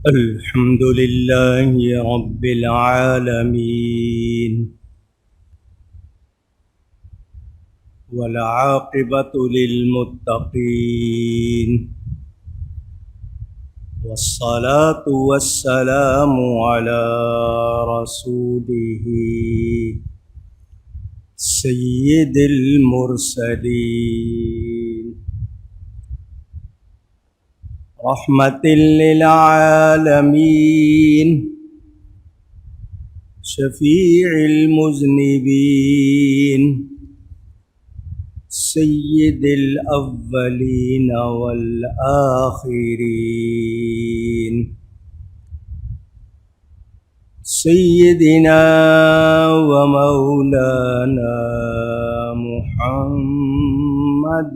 الحمد لله رب العالمين والعاقبة للمتقين والصلاة والسلام على رسوله سيد المرسلين رحمة للعالمين شفيع المذنبين سيد الأولين والآخرين سيدنا ومولانا محمد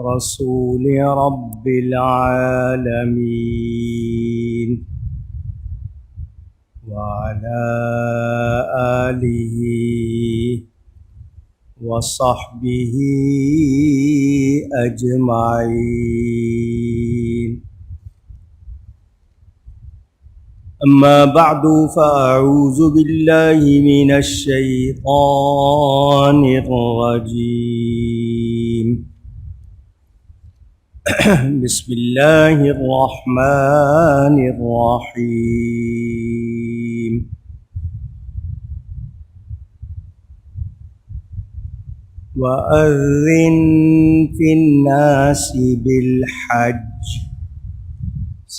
رسول رب العالمين وعلى آله وصحبه أجمعين. أما بعد فأعوذ بالله من الشيطان الرجيم. بسم الله الرحمن الرحيم. وأذن في الناس بالحج.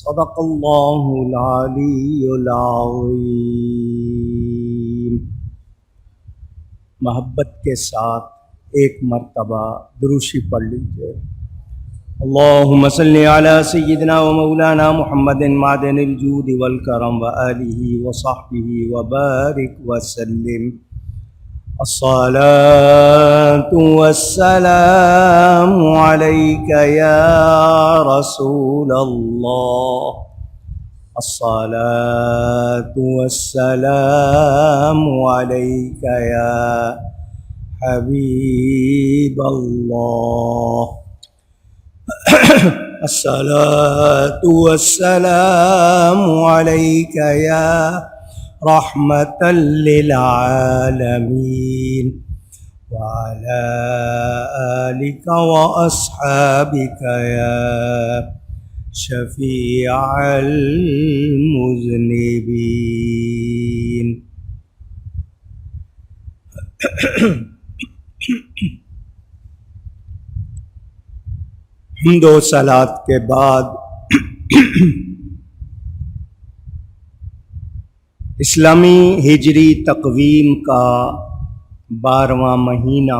صدق الله العلي العظيم. محبت کے ساتھ ایک مرتبہ دروشی پڑھ لیجیے. اللهم صل على سيدنا ومولانا محمد معدن الجود والكرم وآله وصحبه وبارك وسلم. الصلاة والسلام عليك يا رسول الله. الصلاة والسلام عليك يا حبيب الله. الصلاة والسلام عليك يا رحمة للعالمين وعلى آلك وأصحابك يا شفيع المذنبين. حمد و صلات کے بعد اسلامی ہجری تقویم کا 12واں مہینہ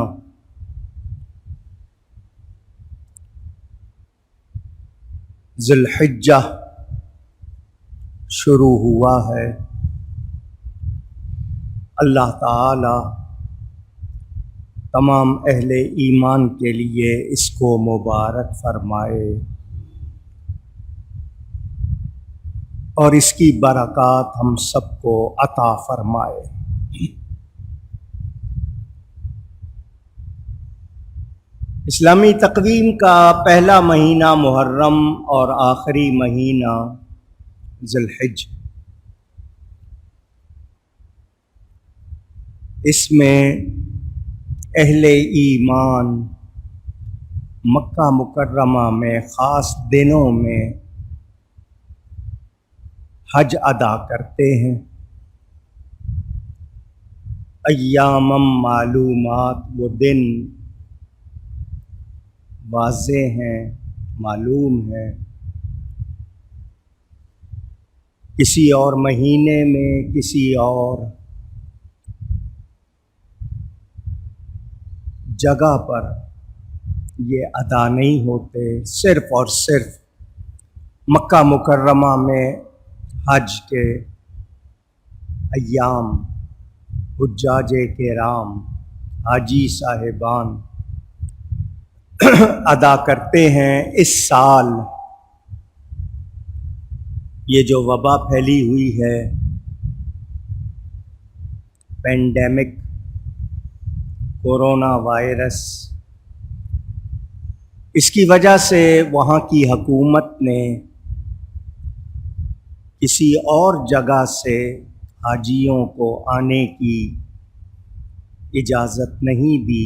ذی الحجہ شروع ہوا ہے. اللہ تعالی تمام اہل ایمان کے لیے اس کو مبارک فرمائے اور اس کی برکات ہم سب کو عطا فرمائے. اسلامی تقویم کا پہلا مہینہ محرم اور آخری مہینہ ذی الحج. اس میں اہل ایمان مکہ مکرمہ میں خاص دنوں میں حج ادا کرتے ہیں. ایام معلومات، وہ دن واضح ہیں، معلوم ہیں. کسی اور مہینے میں کسی اور جگہ پر یہ ادا نہیں ہوتے. صرف اور صرف مکہ مکرمہ میں حج کے ایام حجاج کرام، حاجی صاحبان ادا کرتے ہیں. اس سال یہ جو وبا پھیلی ہوئی ہے، پینڈیمک کورونا وائرس، اس کی وجہ سے وہاں کی حکومت نے کسی اور جگہ سے حاجیوں کو آنے کی اجازت نہیں دی.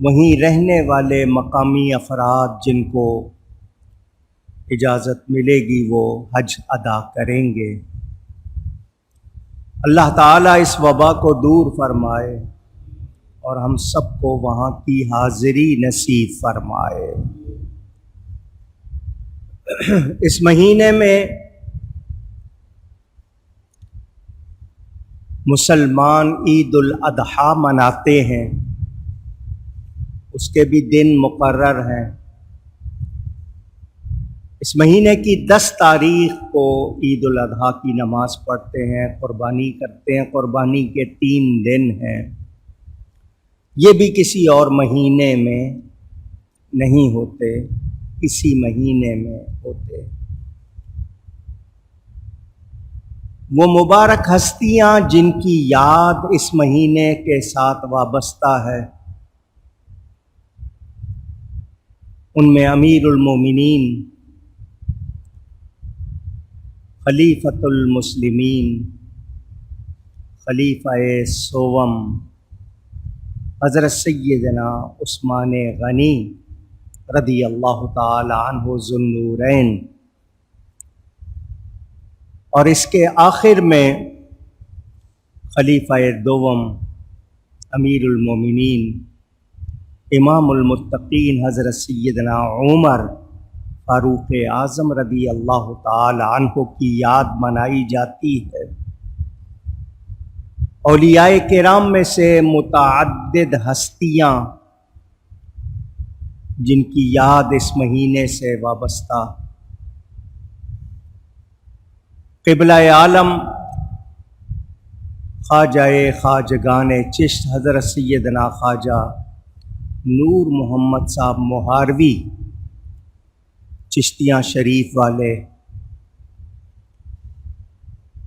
وہیں رہنے والے مقامی افراد جن کو اجازت ملے گی وہ حج ادا کریں گے. اللہ تعالیٰ اس وبا کو دور فرمائے اور ہم سب کو وہاں کی حاضری نصیب فرمائے. اس مہینے میں مسلمان عید الاضحیٰ مناتے ہیں، اس کے بھی دن مقرر ہیں. اس مہینے کی 10 تاریخ کو عید الاضحیٰ کی نماز پڑھتے ہیں، قربانی کرتے ہیں. قربانی کے 3 دن ہیں. یہ بھی کسی اور مہینے میں نہیں ہوتے، اسی مہینے میں ہوتے. وہ مبارک ہستیاں جن کی یاد اس مہینے کے ساتھ وابستہ ہے، ان میں امیر المومنین خلیفۃ المسلمین خلیفہ سوم حضرت سیدنا عثمان غنی رضی اللہ تعالی عنہ ذو النورین، اور اس کے آخر میں خلیفہ دوم امیر المومنین امام المتقین حضرت سیدنا عمر فاروق اعظم رضی اللہ تعالی عنہ کی یاد منائی جاتی ہے. اولیاء کرام میں سے متعدد ہستیاں جن کی یاد اس مہینے سے وابستہ. قبلہ عالم خواجہ خواجگان چشت حضرت سیدنا خواجہ نور محمد صاحب مہاروی چشتیاں شریف والے،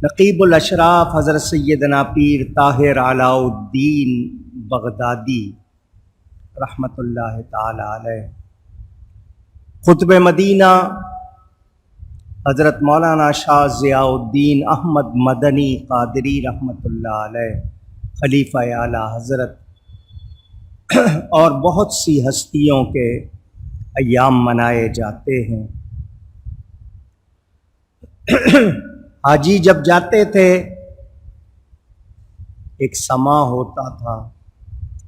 نقیب الاشراف حضرت سیدنا پیر طاہر علاء الدین بغدادی رحمۃ اللہ تعالی علیہ، قطب مدینہ حضرت مولانا شاہ ضیاء الدین احمد مدنی قادری رحمۃ اللہ علیہ خلیفہ اعلیٰ حضرت، اور بہت سی ہستیوں کے ایام منائے جاتے ہیں. حاجی جب جاتے تھے ایک سما ہوتا تھا،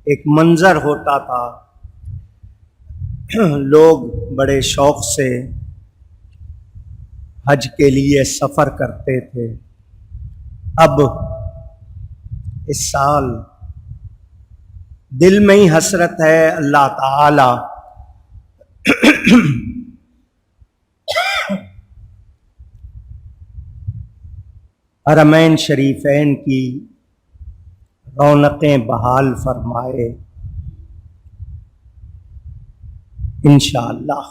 ایک منظر ہوتا تھا، لوگ بڑے شوق سے حج کے لیے سفر کرتے تھے. اب اس سال دل میں ہی حسرت ہے اللہ تعالی حرمین شریفین کی رونقیں بحال فرمائے. انشاءاللہ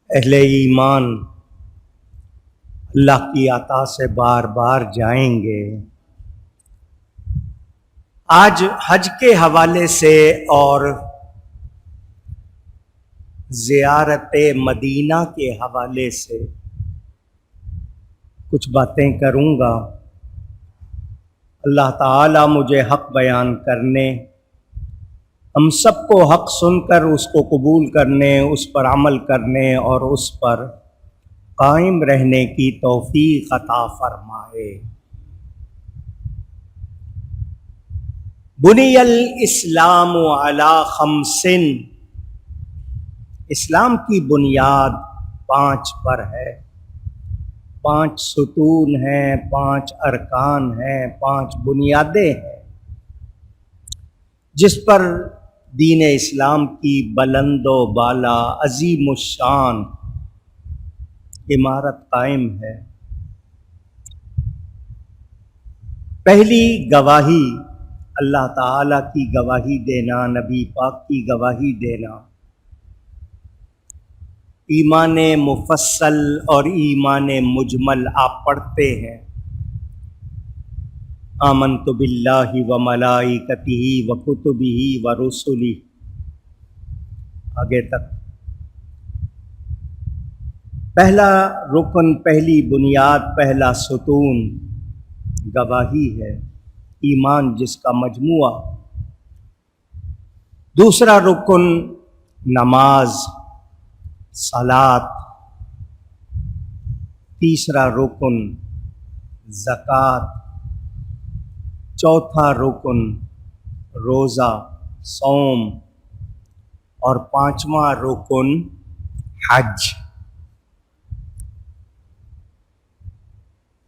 اہل ایمان اللہ کی عطا سے بار بار جائیں گے. آج حج کے حوالے سے اور زیارت مدینہ کے حوالے سے کچھ باتیں کروں گا. اللہ تعالیٰ مجھے حق بیان کرنے، ہم سب کو حق سن کر اس کو قبول کرنے، اس پر عمل کرنے اور اس پر قائم رہنے کی توفیق عطا فرمائے. بنی الاسلام علی 5، اسلام کی بنیاد 5 پر ہے. 5 ستون ہیں، 5 ارکان ہیں، 5 بنیادیں ہیں جس پر دین اسلام کی بلند و بالا عظیم الشان عمارت قائم ہے. پہلی گواہی اللہ تعالیٰ کی گواہی دینا، نبی پاک کی گواہی دینا. ایمان مفصل اور ایمان مجمل آپ پڑھتے ہیں. آمنت باللہ و ملائکتہ و کتبہ و رسلہ، آگے تک۔ پہلا رکن، پہلی بنیاد، پہلا ستون گواہی ہے، ایمان جس کا مجموعہ۔ دوسرا رکن نماز، صلاۃ۔ تیسرا رکن زکوٰۃ۔ چوتھا رکن روزہ، صوم۔ اور پانچواں رکن حج۔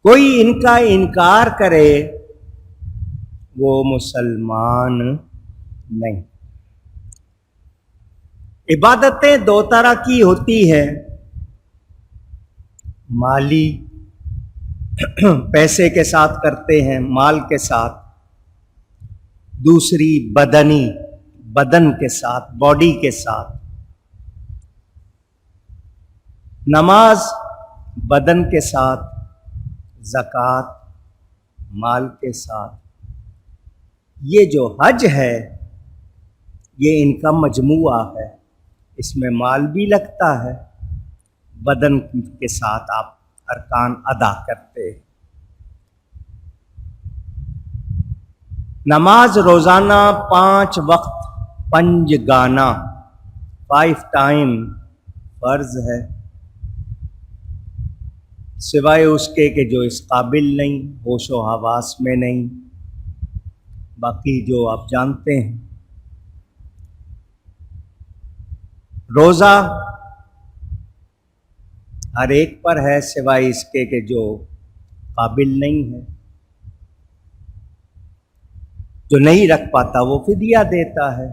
کوئی ان کا انکار کرے وہ مسلمان نہیں۔ عبادتیں دو طرح کی ہوتی ہیں، مالی، پیسے کے ساتھ کرتے ہیں، مال کے ساتھ۔ دوسری بدنی، بدن کے ساتھ، باڈی کے ساتھ۔ نماز بدن کے ساتھ، زکوٰۃ مال کے ساتھ۔ یہ جو حج ہے یہ ان کا مجموعہ ہے، اس میں مال بھی لگتا ہے، بدن کے ساتھ آپ ارکان ادا کرتے ہیں۔ نماز روزانہ 5 وقت، 5 گانا، 5 ٹائم فرض ہے، سوائے اس کے کہ جو اس قابل نہیں، ہوش و حواس میں نہیں، باقی جو آپ جانتے ہیں۔ روزہ ہر ایک پر ہے سوائے اس کے کہ جو قابل نہیں ہے، جو نہیں رکھ پاتا وہ فدیہ دیتا ہے۔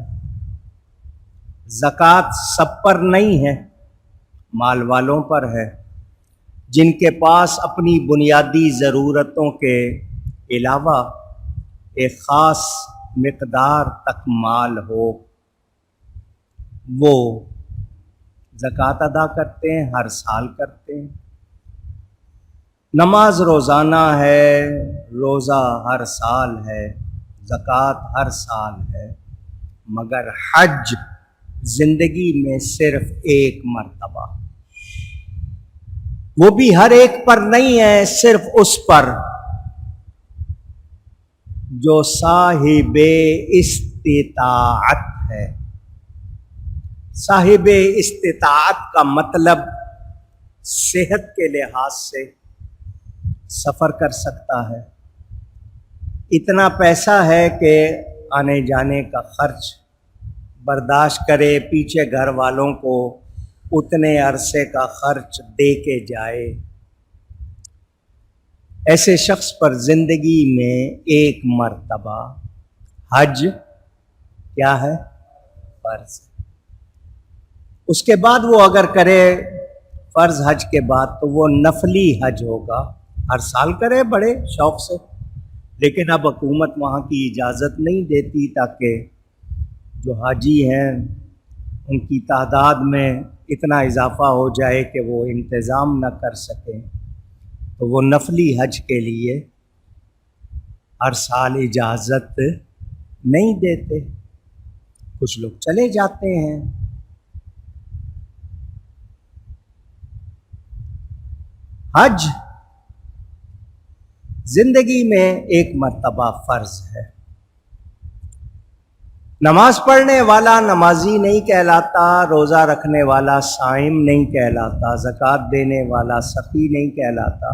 زکوٰۃ سب پر نہیں ہے، مال والوں پر ہے، جن کے پاس اپنی بنیادی ضرورتوں کے علاوہ ایک خاص مقدار تک مال ہو، وہ زکوٰۃ ادا کرتے ہیں، ہر سال کرتے ہیں۔ نماز روزانہ ہے، روزہ ہر سال ہے، زکوٰۃ ہر سال ہے، مگر حج زندگی میں صرف ایک مرتبہ۔ وہ بھی ہر ایک پر نہیں ہے، صرف اس پر جو صاحب استطاعت ہے۔ صاحب استطاعت کا مطلب صحت کے لحاظ سے سفر کر سکتا ہے، اتنا پیسہ ہے کہ آنے جانے کا خرچ برداشت کرے، پیچھے گھر والوں کو اتنے عرصے کا خرچ دے کے جائے۔ ایسے شخص پر زندگی میں ایک مرتبہ حج کیا ہے؟ فرض۔ اس کے بعد وہ اگر کرے فرض حج کے بعد تو وہ نفلی حج ہوگا، ہر سال کرے بڑے شوق سے، لیکن اب حکومت وہاں کی اجازت نہیں دیتی تاکہ جو حاجی ہیں ان کی تعداد میں اتنا اضافہ ہو جائے کہ وہ انتظام نہ کر سکیں، تو وہ نفلی حج کے لیے ہر سال اجازت نہیں دیتے، کچھ لوگ چلے جاتے ہیں۔ حج زندگی میں ایک مرتبہ فرض ہے۔ نماز پڑھنے والا نمازی نہیں کہلاتا، روزہ رکھنے والا صائم نہیں کہلاتا، زکوٰۃ دینے والا سخی نہیں کہلاتا،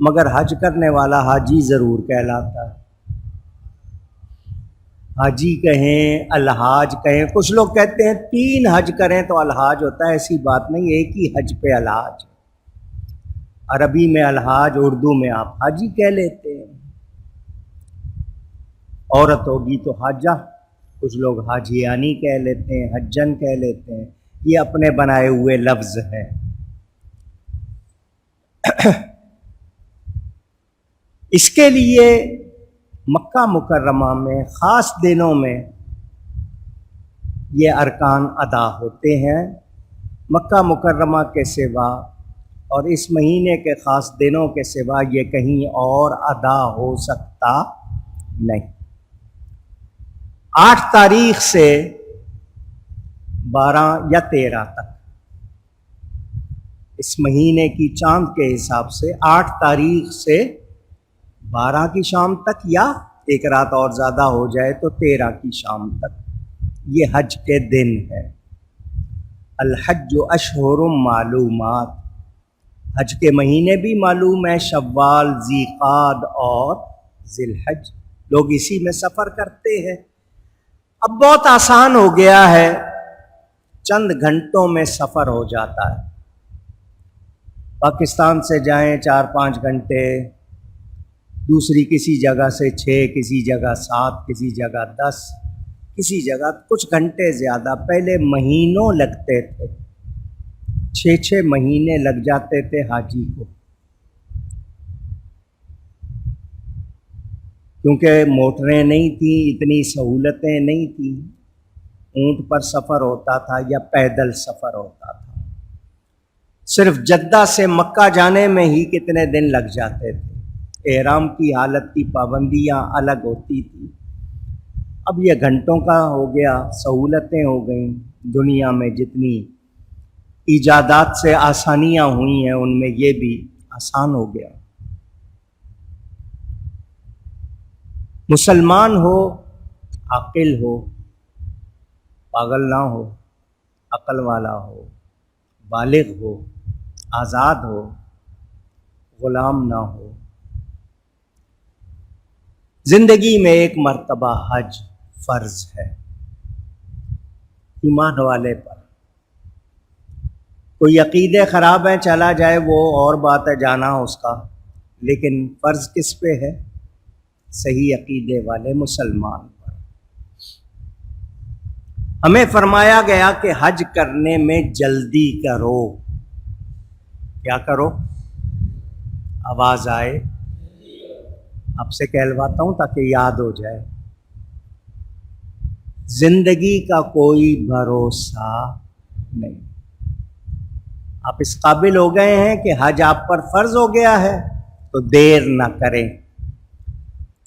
مگر حج کرنے والا حاجی ضرور کہلاتا ہے۔ حاجی کہیں، الحاج کہیں، کچھ لوگ کہتے ہیں 3 حج کریں تو الحاج ہوتا ہے، ایسی بات نہیں، ایک ہی حج پہ الحاج۔ عربی میں الحاج، اردو میں آپ حاجی کہہ لیتے ہیں۔ عورت ہوگی تو حاجہ، کچھ لوگ حاجیانی کہہ لیتے ہیں، حجن کہہ لیتے ہیں، یہ اپنے بنائے ہوئے لفظ ہیں۔ اس کے لیے مکہ مکرمہ میں خاص دنوں میں یہ ارکان ادا ہوتے ہیں، مکہ مکرمہ کے سوا اور اس مہینے کے خاص دنوں کے سوا یہ کہیں اور ادا ہو سکتا نہیں۔ 8 تاریخ سے 12 یا 13 تک، اس مہینے کی چاند کے حساب سے 8 تاریخ سے 12 کی شام تک، یا ایک رات اور زیادہ ہو جائے تو 13 کی شام تک، یہ حج کے دن ہے۔ الحج اشہر معلومات، حج کے مہینے بھی معلوم ہے، شوال، ذیقعد اور ذی الحج، لوگ اسی میں سفر کرتے ہیں۔ اب بہت آسان ہو گیا ہے، چند گھنٹوں میں سفر ہو جاتا ہے۔ پاکستان سے جائیں 4-5 گھنٹے، دوسری کسی جگہ سے 6، کسی جگہ 7، کسی جگہ 10، کسی جگہ کچھ گھنٹے زیادہ۔ پہلے مہینوں لگتے تھے، 6 مہینے لگ جاتے تھے حاجی کو، کیونکہ موٹریں نہیں تھیں، اتنی سہولتیں نہیں تھیں، اونٹ پر سفر ہوتا تھا یا پیدل سفر ہوتا تھا۔ صرف جدہ سے مکہ جانے میں ہی کتنے دن لگ جاتے تھے، احرام کی حالت کی پابندیاں الگ ہوتی تھیں۔ اب یہ گھنٹوں کا ہو گیا، سہولتیں ہو گئیں، دنیا میں جتنی ایجادات سے آسانیاں ہوئی ہیں ان میں یہ بھی آسان ہو گیا۔ مسلمان ہو، عاقل ہو، پاگل نہ ہو، عقل والا ہو، بالغ ہو، آزاد ہو، غلام نہ ہو، زندگی میں ایک مرتبہ حج فرض ہے ایمان والے پر۔ کوئی عقیدے خراب ہیں، چلا جائے وہ اور بات ہے، جانا اس کا، لیکن فرض کس پہ ہے؟ صحیح عقیدے والے مسلمان پر۔ ہمیں فرمایا گیا کہ حج کرنے میں جلدی کرو۔ کیا کرو؟ آواز آئے، آپ سے کہلواتا ہوں تاکہ یاد ہو جائے۔ زندگی کا کوئی بھروسہ نہیں، آپ اس قابل ہو گئے ہیں کہ حج آپ پر فرض ہو گیا ہے تو دیر نہ کریں۔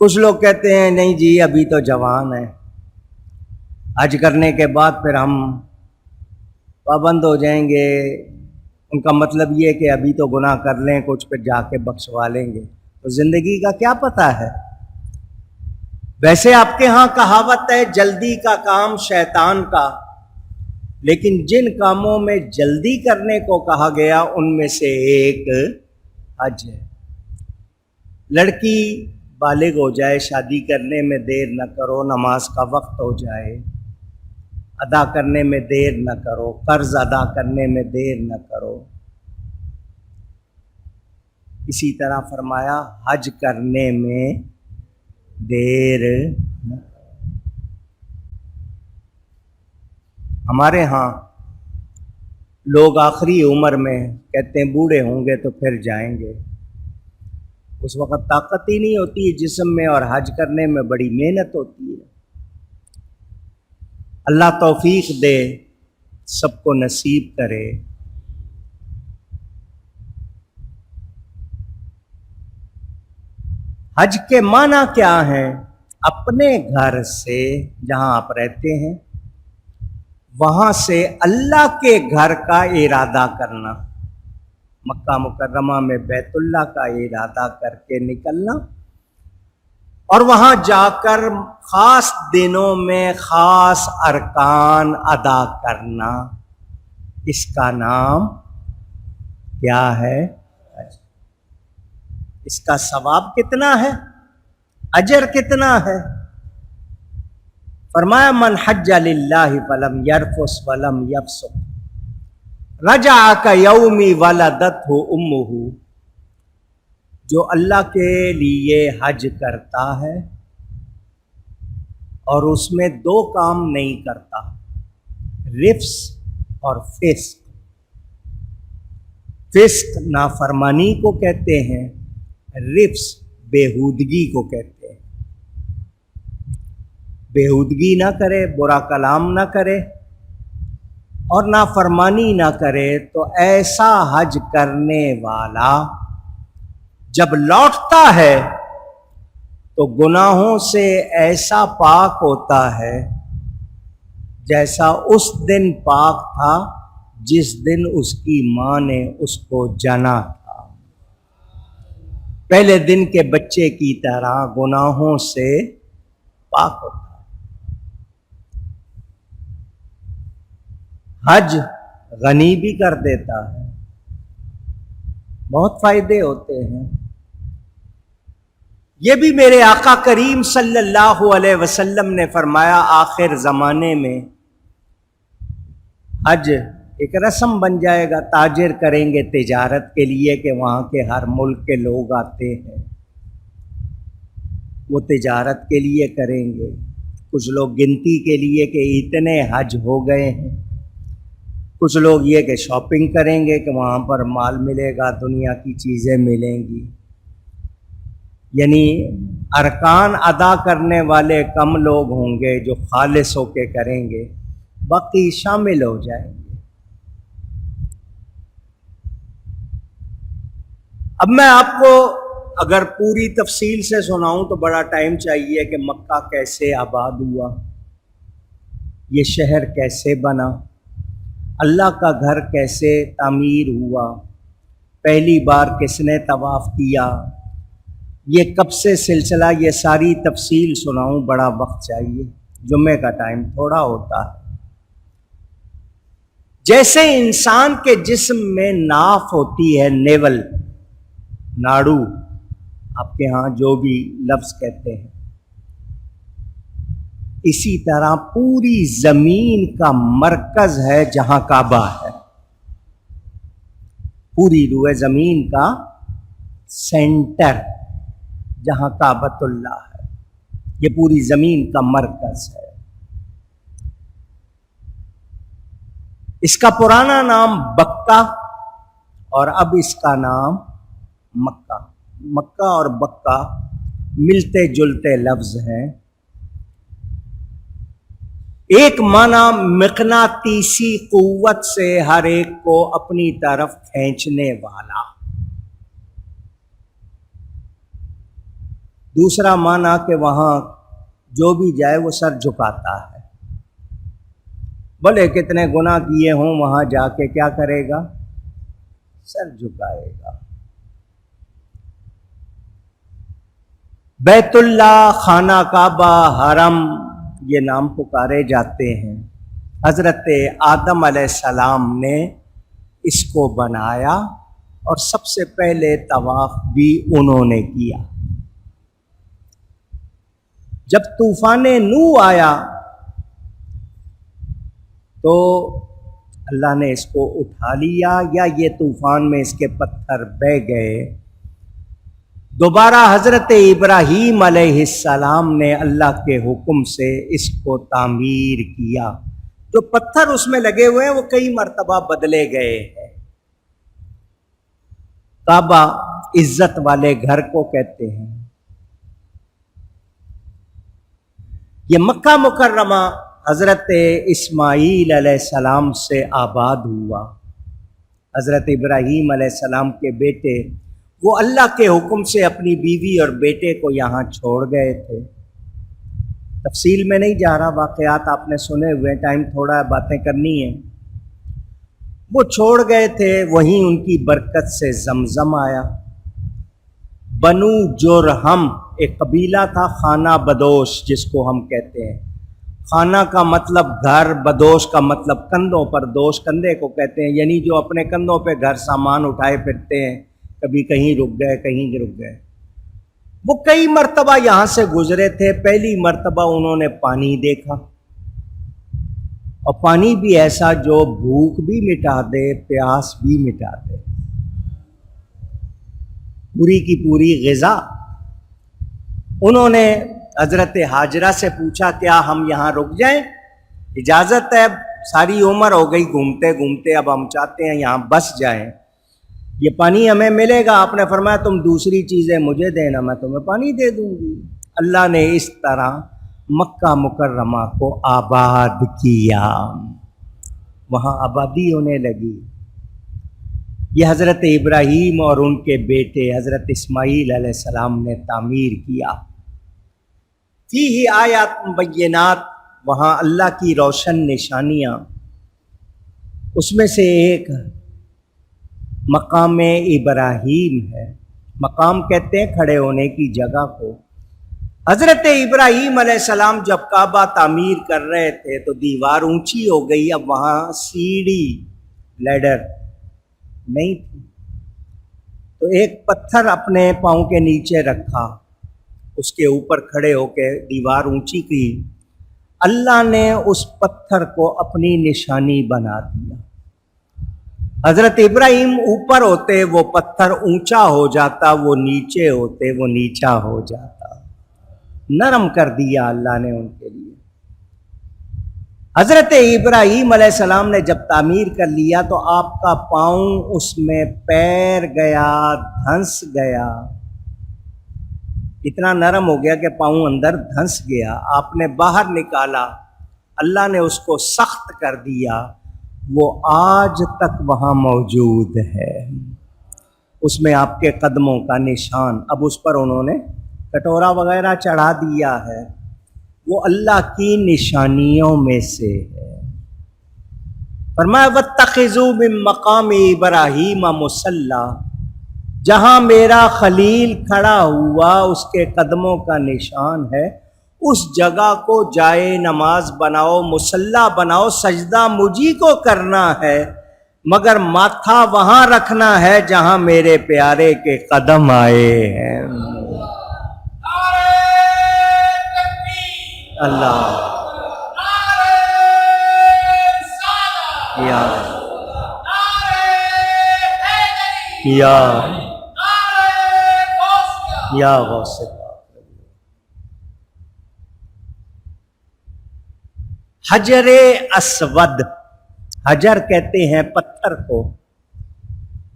کچھ لوگ کہتے ہیں نہیں جی ابھی تو جوان ہے، حج کرنے کے بعد پھر ہم پابند ہو جائیں گے، ان کا مطلب یہ کہ ابھی تو گناہ کر لیں کچھ، پھر جا کے بخشوا لیں گے، تو زندگی کا کیا پتہ ہے۔ ویسے آپ کے ہاں کہاوت ہے جلدی کا کام شیطان کا، لیکن جن کاموں میں جلدی کرنے کو کہا گیا ان میں سے ایک حج ہے۔ لڑکی بالغ ہو جائے، شادی کرنے میں دیر نہ کرو، نماز کا وقت ہو جائے، ادا کرنے میں دیر نہ کرو، قرض ادا کرنے میں دیر نہ کرو۔ اسی طرح فرمایا حج کرنے میں دیر نہ کرو۔ ہمارے ہاں لوگ آخری عمر میں کہتے ہیں بوڑھے ہوں گے تو پھر جائیں گے، اس وقت طاقت ہی نہیں ہوتی جسم میں، اور حج کرنے میں بڑی محنت ہوتی ہے۔ اللہ توفیق دے، سب کو نصیب کرے۔ حج کے معنی کیا ہیں؟ اپنے گھر سے جہاں آپ رہتے ہیں وہاں سے اللہ کے گھر کا ارادہ کرنا، مکہ مکرمہ میں بیت اللہ کا ارادہ کر کے نکلنا، اور وہاں جا کر خاص دنوں میں خاص ارکان ادا کرنا، اس کا نام کیا ہے؟ حج۔ اس کا ثواب کتنا ہے؟ اجر کتنا ہے؟ فرمایا من حج للہ فلم یرفث ولم یفسق رجع کیوم ولدتہ امہ، جو اللہ کے لیے حج کرتا ہے اور اس میں 2 کام نہیں کرتا، رفث اور فسق۔ فسق نافرمانی کو کہتے ہیں، رفث بےہودگی کو کہتے ہیں۔ بےہودگی نہ کرے، برا کلام نہ کرے اور نافرمانی نہ کرے، تو ایسا حج کرنے والا جب لوٹتا ہے تو گناہوں سے ایسا پاک ہوتا ہے جیسا اس دن پاک تھا جس دن اس کی ماں نے اس کو جنا تھا، پہلے دن کے بچے کی طرح گناہوں سے پاک ہوتا ہے۔ حج غنی بھی کر دیتا ہے، بہت فائدے ہوتے ہیں۔ یہ بھی میرے آقا کریم صلی اللہ علیہ وسلم نے فرمایا آخر زمانے میں حج ایک رسم بن جائے گا، تاجر کریں گے تجارت کے لیے کہ وہاں کے ہر ملک کے لوگ آتے ہیں، وہ تجارت کے لیے کریں گے، کچھ لوگ گنتی کے لیے کہ اتنے حج ہو گئے ہیں، کچھ لوگ یہ کہ شاپنگ کریں گے کہ وہاں پر مال ملے گا، دنیا کی چیزیں ملیں گی، یعنی ارکان ادا کرنے والے کم لوگ ہوں گے جو خالص ہو کے کریں گے، باقی شامل ہو جائیں گے۔ اب میں آپ کو اگر پوری تفصیل سے سناؤں تو بڑا ٹائم چاہیے کہ مکہ کیسے آباد ہوا، یہ شہر کیسے بنا، اللہ کا گھر کیسے تعمیر ہوا، پہلی بار کس نے طواف کیا، یہ کب سے سلسلہ، یہ ساری تفصیل سناؤں بڑا وقت چاہیے، جمعے کا ٹائم تھوڑا ہوتا ہے۔ جیسے انسان کے جسم میں ناف ہوتی ہے، نیول، ناڑو، آپ کے ہاں جو بھی لفظ کہتے ہیں، اسی طرح پوری زمین کا مرکز ہے جہاں کعبہ ہے، پوری روئے زمین کا سینٹر جہاں کعبۃ اللہ ہے، یہ پوری زمین کا مرکز ہے۔ اس کا پرانا نام بکہ اور اب اس کا نام مکہ۔ مکہ اور بکہ ملتے جلتے لفظ ہیں، ایک معنی مقناطیسی قوت سے ہر ایک کو اپنی طرف کھینچنے والا، دوسرا معنی کہ وہاں جو بھی جائے وہ سر جھکاتا ہے، بھلے کتنے گناہ کیے ہوں وہاں جا کے کیا کرے گا، سر جھکائے گا۔ بیت اللہ، خانہ کعبہ، حرم، یہ نام پکارے جاتے ہیں۔ حضرت آدم علیہ السلام نے اس کو بنایا اور سب سے پہلے طواف بھی انہوں نے کیا۔ جب طوفان نوح آیا تو اللہ نے اس کو اٹھا لیا، یا یہ طوفان میں اس کے پتھر بہہ گئے، دوبارہ حضرت ابراہیم علیہ السلام نے اللہ کے حکم سے اس کو تعمیر کیا، جو پتھر اس میں لگے ہوئے ہیں وہ کئی مرتبہ بدلے گئے ہیں۔ کعبہ عزت والے گھر کو کہتے ہیں۔ یہ مکہ مکرمہ حضرت اسماعیل علیہ السلام سے آباد ہوا۔ حضرت ابراہیم علیہ السلام کے بیٹے وہ اللہ کے حکم سے اپنی بیوی اور بیٹے کو یہاں چھوڑ گئے تھے۔ تفصیل میں نہیں جا رہا، واقعات آپ نے سنے ہوئے، ٹائم تھوڑا ہے، باتیں کرنی ہیں۔ وہ چھوڑ گئے تھے، وہیں ان کی برکت سے زمزم آیا۔ بنو جرہم ایک قبیلہ تھا، خانہ بدوش جس کو ہم کہتے ہیں۔ خانہ کا مطلب گھر، بدوش کا مطلب کندھوں پر، دوش کندھے کو کہتے ہیں، یعنی جو اپنے کندھوں پہ گھر سامان اٹھائے پھرتے ہیں، کبھی کہیں رک گئے کہیں رک گئے۔ وہ کئی مرتبہ یہاں سے گزرے تھے، پہلی مرتبہ انہوں نے پانی دیکھا، اور پانی بھی ایسا جو بھوک بھی مٹا دے، پیاس بھی مٹا دے، پوری کی پوری غذا۔ انہوں نے حضرت ہاجرہ سے پوچھا کیا ہم یہاں رک جائیں؟ اجازت ہے، ساری عمر ہو گئی گھومتے گھومتے، اب ہم چاہتے ہیں یہاں بس جائیں، یہ پانی ہمیں ملے گا۔ آپ نے فرمایا تم دوسری چیزیں مجھے دینا، میں تمہیں پانی دے دوں گی۔ اللہ نے اس طرح مکہ مکرمہ کو آباد کیا، وہاں آبادی ہونے لگی۔ یہ حضرت ابراہیم اور ان کے بیٹے حضرت اسماعیل علیہ السلام نے تعمیر کیا۔ فیہ آیات مبینات، وہاں اللہ کی روشن نشانیاں، اس میں سے ایک مقام ابراہیم ہے۔ مقام کہتے ہیں کھڑے ہونے کی جگہ کو۔ حضرت ابراہیم علیہ السلام جب کعبہ تعمیر کر رہے تھے تو دیوار اونچی ہو گئی، اب وہاں سیڑھی لیڈر نہیں تھی، تو ایک پتھر اپنے پاؤں کے نیچے رکھا، اس کے اوپر کھڑے ہو کے دیوار اونچی کی۔ اللہ نے اس پتھر کو اپنی نشانی بنا دیا۔ حضرت ابراہیم اوپر ہوتے وہ پتھر اونچا ہو جاتا، وہ نیچے ہوتے وہ نیچا ہو جاتا۔ نرم کر دیا اللہ نے ان کے لیے۔ حضرت ابراہیم علیہ السلام نے جب تعمیر کر لیا تو آپ کا پاؤں اس میں پیر گیا، دھنس گیا، اتنا نرم ہو گیا کہ پاؤں اندر دھنس گیا۔ آپ نے باہر نکالا، اللہ نے اس کو سخت کر دیا، وہ آج تک وہاں موجود ہے، اس میں آپ کے قدموں کا نشان۔ اب اس پر انہوں نے کٹورا وغیرہ چڑھا دیا ہے، وہ اللہ کی نشانیوں میں سے ہے۔ فرمایا واتخذوا من مقام ابراہیم مصلی، جہاں میرا خلیل کھڑا ہوا اس کے قدموں کا نشان ہے، اس جگہ کو جائے نماز بناؤ، مصلی بناؤ، سجدہ مجھی کو کرنا ہے، مگر ماتھا وہاں رکھنا ہے جہاں میرے پیارے کے قدم آئے ہیں۔ اللہ یا غوث پاک۔ حجر اسود، حجر کہتے ہیں پتھر کو،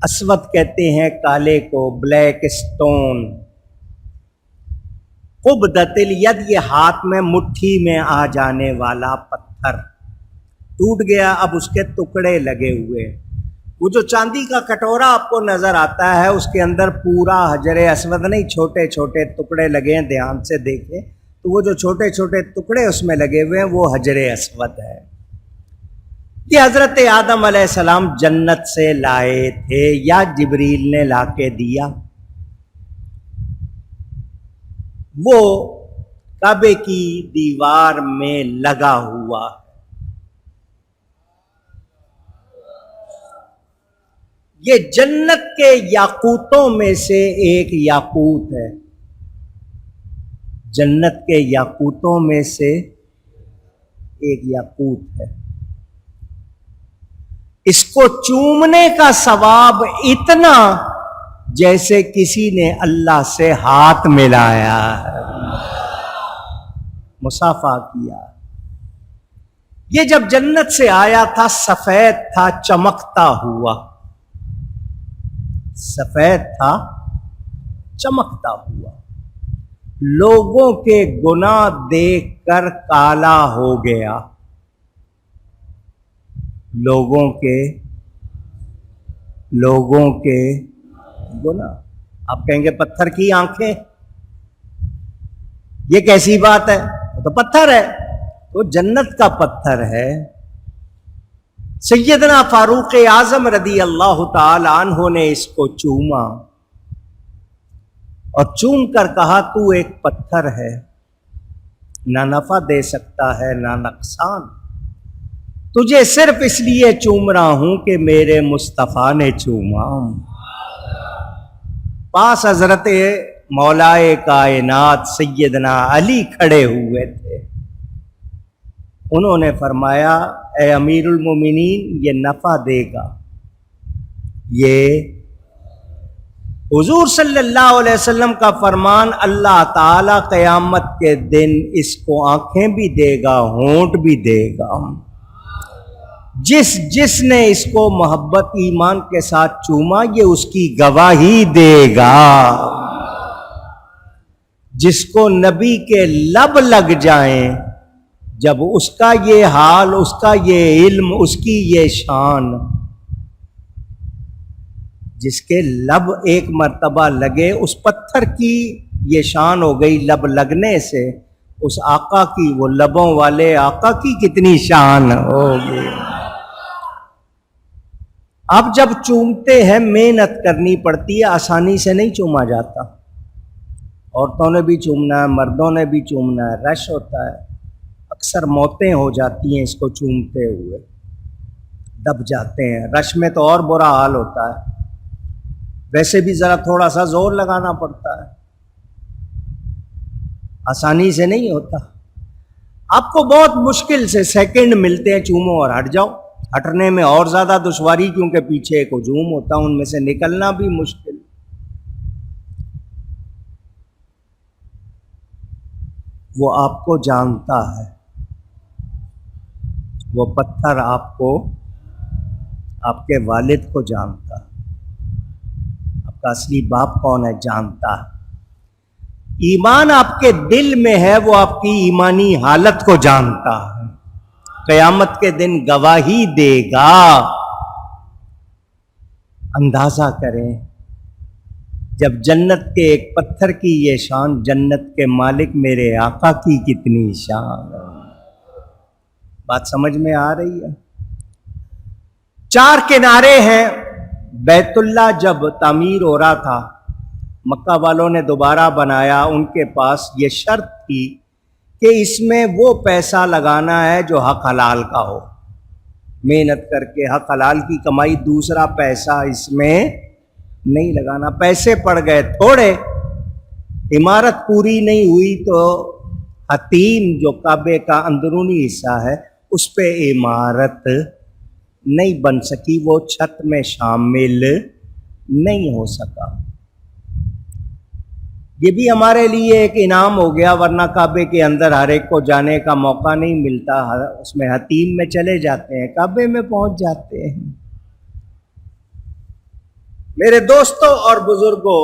اسود کہتے ہیں کالے کو، بلیک سٹون۔ قبضۃ الید، یہ ہاتھ میں مٹھی میں آ جانے والا پتھر ٹوٹ گیا، اب اس کے ٹکڑے لگے ہوئے۔ وہ جو چاندی کا کٹورا آپ کو نظر آتا ہے اس کے اندر پورا حجر اسود نہیں، چھوٹے چھوٹے ٹکڑے لگے ہیں، دھیان سے دیکھیں تو وہ جو چھوٹے چھوٹے ٹکڑے اس میں لگے ہوئے ہیں وہ حجر اسود ہے۔ یہ حضرت آدم علیہ السلام جنت سے لائے تھے یا جبریل نے لا کے دیا؟ وہ کعبے کی دیوار میں لگا ہوا ہے۔ یہ جنت کے یاقوتوں میں سے ایک یاقوت ہے، جنت کے یاقوتوں میں سے ایک یاقوت ہے۔ اس کو چومنے کا ثواب اتنا جیسے کسی نے اللہ سے ہاتھ ملایا ہے، مصافحہ کیا۔ یہ جب جنت سے آیا تھا سفید تھا، چمکتا ہوا، سفید تھا چمکتا ہوا، لوگوں کے گناہ دیکھ کر کالا ہو گیا، لوگوں کے گناہ۔ آپ کہیں گے پتھر کی آنکھیں، یہ کیسی بات ہے؟ وہ تو پتھر ہے، وہ جنت کا پتھر ہے۔ سیدنا فاروق اعظم رضی اللہ تعالی عنہ نے اس کو چوما اور چوم کر کہا تو ایک پتھر ہے، نہ نفع دے سکتا ہے نہ نقصان، تجھے صرف اس لیے چوم رہا ہوں کہ میرے مصطفیٰ نے چوما۔ پاس حضرت مولائے کائنات سیدنا علی کھڑے ہوئے تھے، انہوں نے فرمایا اے امیر المومنین یہ نفع دے گا، یہ حضور صلی اللہ علیہ وسلم کا فرمان، اللہ تعالی قیامت کے دن اس کو آنکھیں بھی دے گا، ہونٹ بھی دے گا۔ جس نے اس کو محبت ایمان کے ساتھ چوما یہ اس کی گواہی دے گا۔ جس کو نبی کے لب لگ جائیں، جب اس کا یہ حال، اس کا یہ علم، اس کی یہ شان، جس کے لب ایک مرتبہ لگے، اس پتھر کی یہ شان ہو گئی لب لگنے سے، اس آقا کی، وہ لبوں والے آقا کی کتنی شان ہوگی۔ اب جب چومتے ہیں محنت کرنی پڑتی ہے، آسانی سے نہیں چوما جاتا۔ عورتوں نے بھی چومنا ہے، مردوں نے بھی چومنا ہے، رش ہوتا ہے، اکثر موتیں ہو جاتی ہیں اس کو چومتے ہوئے، دب جاتے ہیں۔ رش میں تو اور برا حال ہوتا ہے، ویسے بھی ذرا تھوڑا سا زور لگانا پڑتا ہے، آسانی سے نہیں ہوتا۔ آپ کو بہت مشکل سے سیکنڈ ملتے ہیں، چومو اور ہٹ جاؤ۔ ہٹنے میں اور زیادہ دشواری، کیونکہ پیچھے ایک ہجوم ہوتا ہے، ان میں سے نکلنا بھی مشکل۔ وہ آپ کو جانتا ہے، وہ پتھر آپ کو، آپ کے والد کو جانتا ہے، آپ کا اصلی باپ کون ہے جانتا ہے۔ ایمان آپ کے دل میں ہے، وہ آپ کی ایمانی حالت کو جانتا ہے، قیامت کے دن گواہی دے گا۔ اندازہ کریں جب جنت کے ایک پتھر کی یہ شان، جنت کے مالک میرے آقا کی کتنی شان ہے۔ بات سمجھ میں آ رہی ہے؟ 4 کنارے ہیں۔ بیت اللہ جب تعمیر ہو رہا تھا، مکہ والوں نے دوبارہ بنایا، ان کے پاس یہ شرط تھی کہ اس میں وہ پیسہ لگانا ہے جو حق حلال کا ہو، محنت کر کے حق حلال کی کمائی، دوسرا پیسہ اس میں نہیں لگانا۔ پیسے پڑ گئے تھوڑے، عمارت پوری نہیں ہوئی، تو حتیم جو کعبے کا اندرونی حصہ ہے اس پہ عمارت نہیں بن سکی، وہ چھت میں شامل نہیں ہو سکا۔ یہ بھی ہمارے لیے ایک انعام ہو گیا، ورنہ کعبے کے اندر ہر ایک کو جانے کا موقع نہیں ملتا، اس میں حتیم میں چلے جاتے ہیں، کعبے میں پہنچ جاتے ہیں۔ میرے دوستوں اور بزرگوں،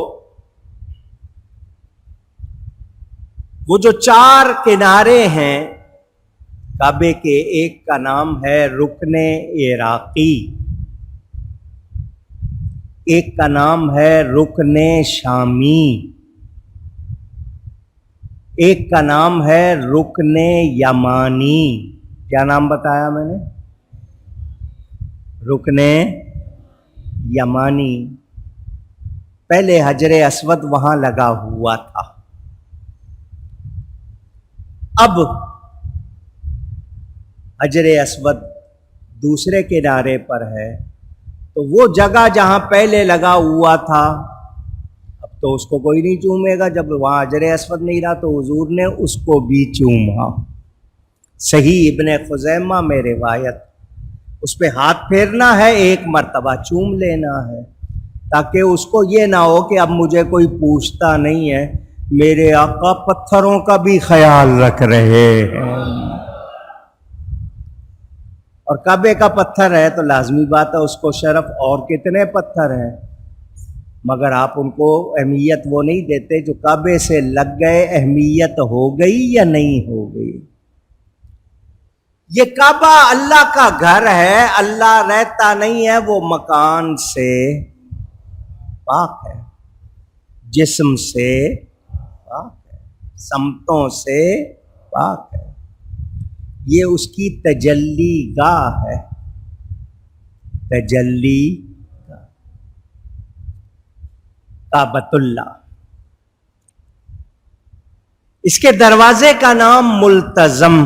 وہ جو 4 کنارے ہیں کعبے کے، ایک کا نام ہے رکن عراقی، ایک کا نام ہے رکن شامی، ایک کا نام ہے رکن یمانی۔ کیا نام بتایا میں نے؟ رکن یمانی۔ پہلے حجر اسود وہاں لگا ہوا تھا، اب حجر اسود دوسرے کنارے پر ہے، تو وہ جگہ جہاں پہلے لگا ہوا تھا اب تو اس کو کوئی نہیں چومے گا۔ جب وہاں حجر اسود نہیں رہا تو حضور نے اس کو بھی چوما۔ صحیح ابن خزیمہ میں روایت، اس پہ ہاتھ پھیرنا ہے، 1 مرتبہ چوم لینا ہے، تاکہ اس کو یہ نہ ہو کہ اب مجھے کوئی پوچھتا نہیں ہے، میرے آقا پتھروں کا بھی خیال رکھ رہے ہیں۔ اور کعبے کا پتھر ہے تو لازمی بات ہے اس کو شرف، اور کتنے پتھر ہیں، مگر آپ ان کو اہمیت وہ نہیں دیتے جو کعبے سے لگ گئے۔ اہمیت ہو گئی یا نہیں ہو گئی؟ یہ کعبہ اللہ کا گھر ہے، اللہ رہتا نہیں ہے، وہ مکان سے پاک ہے، جسم سے پاک ہے، سمتوں سے پاک ہے، یہ اس کی تجلی گاہ ہے، تجلی گاہ، کعبۃ اللہ۔ اس کے دروازے کا نام ملتزم،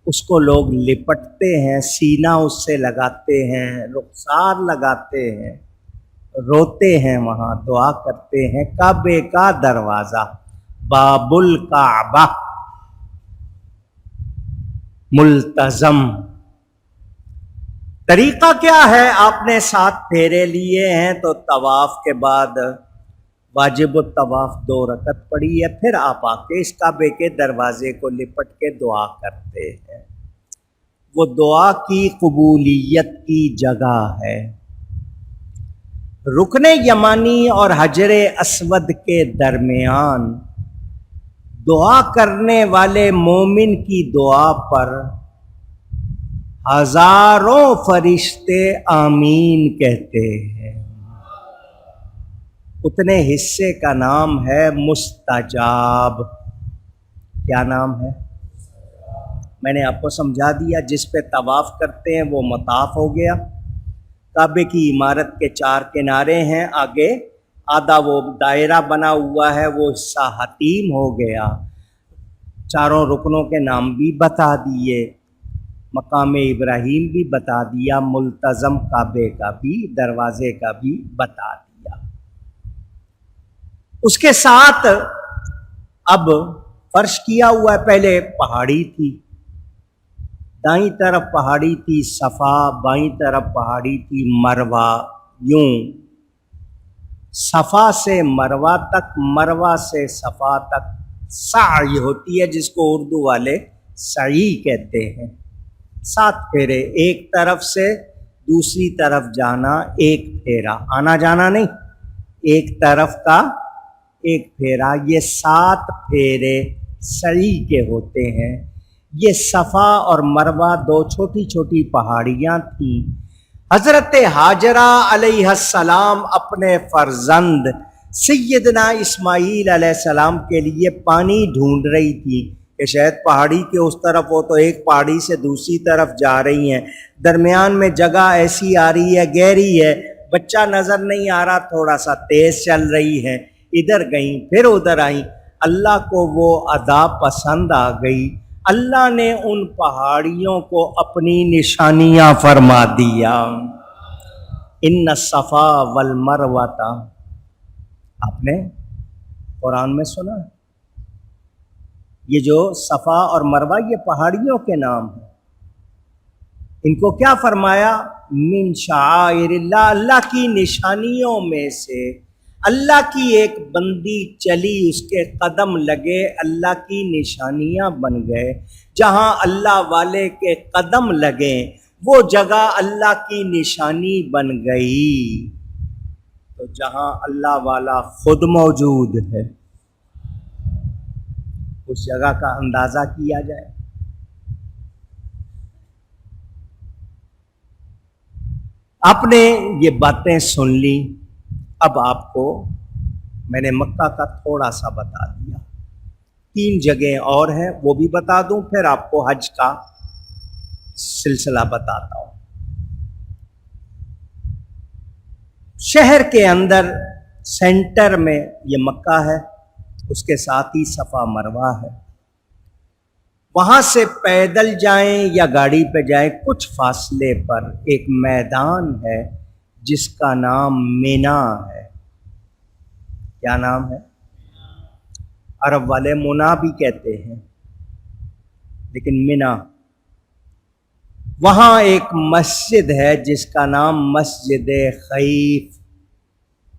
اس کو لوگ لپٹتے ہیں، سینہ اس سے لگاتے ہیں، رخسار لگاتے ہیں، روتے ہیں، وہاں دعا کرتے ہیں۔ کعبے کا دروازہ، باب الکعبہ، ملتزم۔ طریقہ کیا ہے؟ آپ نے 7 پھیرے لیے ہیں تو طواف کے بعد واجب الطواف 2 رکعت پڑھی ہے، پھر آپ آ کے اس کعبے کے دروازے کو لپٹ کے دعا کرتے ہیں۔ وہ دعا کی قبولیت کی جگہ ہے۔ رکن یمانی اور حجر اسود کے درمیان دعا کرنے والے مومن کی دعا پر ہزاروں فرشتے آمین کہتے ہیں۔ اتنے حصے کا نام ہے مستجاب۔ کیا نام ہے؟ میں نے آپ کو سمجھا دیا، جس پہ طواف کرتے ہیں وہ مطاف ہو گیا، کعبے کی عمارت کے 4 کنارے ہیں، آگے آدھا وہ دائرہ بنا ہوا ہے، وہ حصہ حتیم ہو گیا۔ چاروں رکنوں کے نام بھی بتا دیے، مقام ابراہیم بھی بتا دیا، ملتزم کعبے کا بھی، دروازے کا بھی بتا دیا۔ اس کے ساتھ اب فرش کیا ہوا ہے، پہلے پہاڑی تھی، دائیں طرف پہاڑی تھی صفا، بائیں طرف پہاڑی تھی مروہ، یوں صفا سے مروہ تک، مروہ سے صفا تک سعی ہوتی ہے، جس کو اردو والے سعی کہتے ہیں۔ 7 پھیرے، ایک طرف سے دوسری طرف جانا، ایک پھیرا، آنا جانا نہیں، ایک طرف کا ایک پھیرا، یہ 7 پھیرے سعی کے ہوتے ہیں۔ یہ صفا اور مروہ 2 چھوٹی چھوٹی پہاڑیاں تھیں۔ حضرت ہاجرہ علیہ السلام اپنے فرزند سیدنا اسماعیل علیہ السلام کے لیے پانی ڈھونڈ رہی تھی کہ شاید پہاڑی کے اس طرف ہو، تو ایک پہاڑی سے دوسری طرف جا رہی ہیں، درمیان میں جگہ ایسی آ رہی ہے، گہری ہے، بچہ نظر نہیں آ رہا، تھوڑا سا تیز چل رہی ہے، ادھر گئیں پھر ادھر آئیں۔ اللہ کو وہ ادا پسند آ گئی، اللہ نے ان پہاڑیوں کو اپنی نشانیاں فرما دیا۔ ان الصفا والمروہ، آپ نے قرآن میں سنا، یہ جو صفا اور مروہ یہ پہاڑیوں کے نام ہیں، ان کو کیا فرمایا؟ من شعائر اللہ، اللہ کی نشانیوں میں سے۔ اللہ کی ایک بندی چلی، اس کے قدم لگے، اللہ کی نشانیاں بن گئے۔ جہاں اللہ والے کے قدم لگے وہ جگہ اللہ کی نشانی بن گئی۔ تو جہاں اللہ والا خود موجود ہے اس جگہ کا اندازہ کیا جائے۔ آپ نے یہ باتیں سن لی، اب آپ کو میں نے مکہ کا تھوڑا سا بتا دیا، 3 جگہیں اور ہیں وہ بھی بتا دوں، پھر آپ کو حج کا سلسلہ بتاتا ہوں۔ شہر کے اندر سینٹر میں یہ مکہ ہے، اس کے ساتھ ہی صفا مروہ ہے۔ وہاں سے پیدل جائیں یا گاڑی پہ جائیں، کچھ فاصلے پر ایک میدان ہے جس کا نام مینا ہے۔ کیا نام ہے؟ عرب والے منا بھی کہتے ہیں، لیکن مینا۔ وہاں ایک مسجد ہے جس کا نام مسجد خیف،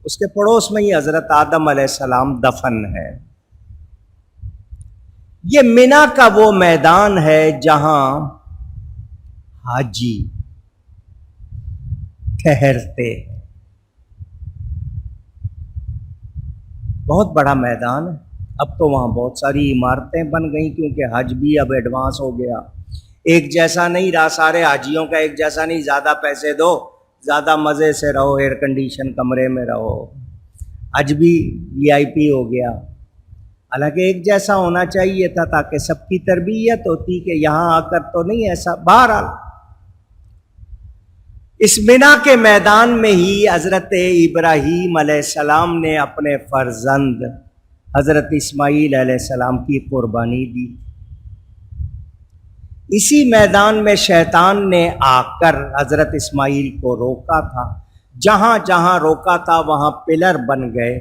اس کے پڑوس میں ہی حضرت آدم علیہ السلام دفن ہے۔ یہ مینا کا وہ میدان ہے جہاں حاجی ٹھہرتے ہیں۔ بہت بڑا میدان ہے، اب تو وہاں بہت ساری عمارتیں بن گئیں کیونکہ حج بھی اب ایڈوانس ہو گیا، ایک جیسا نہیں رہا، سارے حاجیوں کا ایک جیسا نہیں، زیادہ پیسے دو، زیادہ مزے سے رہو، ایئر کنڈیشن کمرے میں رہو، حج بھی VIP ہو گیا۔ حالانکہ ایک جیسا ہونا چاہیے تھا تاکہ سب کی تربیت ہوتی کہ یہاں آ کر تو نہیں ایسا۔ بہرحال اس مینا کے میدان میں ہی حضرت ابراہیم علیہ السلام نے اپنے فرزند حضرت اسماعیل علیہ السلام کی قربانی دی۔ اسی میدان میں شیطان نے آ کر حضرت اسماعیل کو روکا تھا، جہاں جہاں روکا تھا وہاں پلر بن گئے،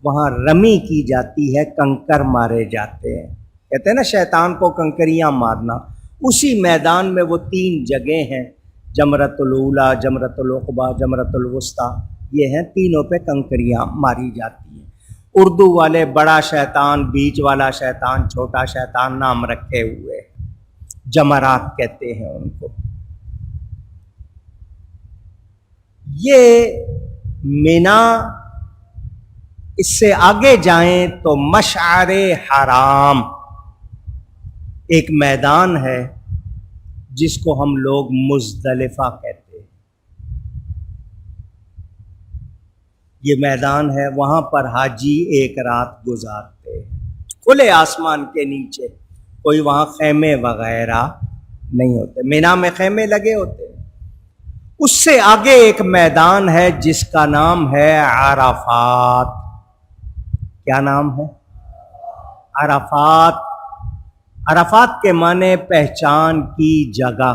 وہاں رمی کی جاتی ہے، کنکر مارے جاتے ہیں، کہتے ہیں نا شیطان کو کنکریاں مارنا۔ اسی میدان میں وہ 3 جگہیں ہیں، جمرۃ الاولیٰ، جمرۃ العقبیٰ، جمرۃ الوسطیٰ، یہ ہیں، تینوں پہ کنکریاں ماری جاتی ہیں۔ اردو والے بڑا شیطان، بیچ والا شیطان، چھوٹا شیطان نام رکھے ہوئے، جمرات کہتے ہیں ان کو۔ یہ مینا، اس سے آگے جائیں تو مشعر حرام ایک میدان ہے جس کو ہم لوگ مزدلفہ کہتے ہیں۔ یہ میدان ہے، وہاں پر حاجی ایک رات گزارتے ہیں کھلے آسمان کے نیچے، کوئی وہاں خیمے وغیرہ نہیں ہوتے، مینا میں خیمے لگے ہوتے ہیں۔ اس سے آگے ایک میدان ہے جس کا نام ہے عرفات۔ کیا نام ہے؟ عرفات۔ عرفات کے معنی پہچان کی جگہ۔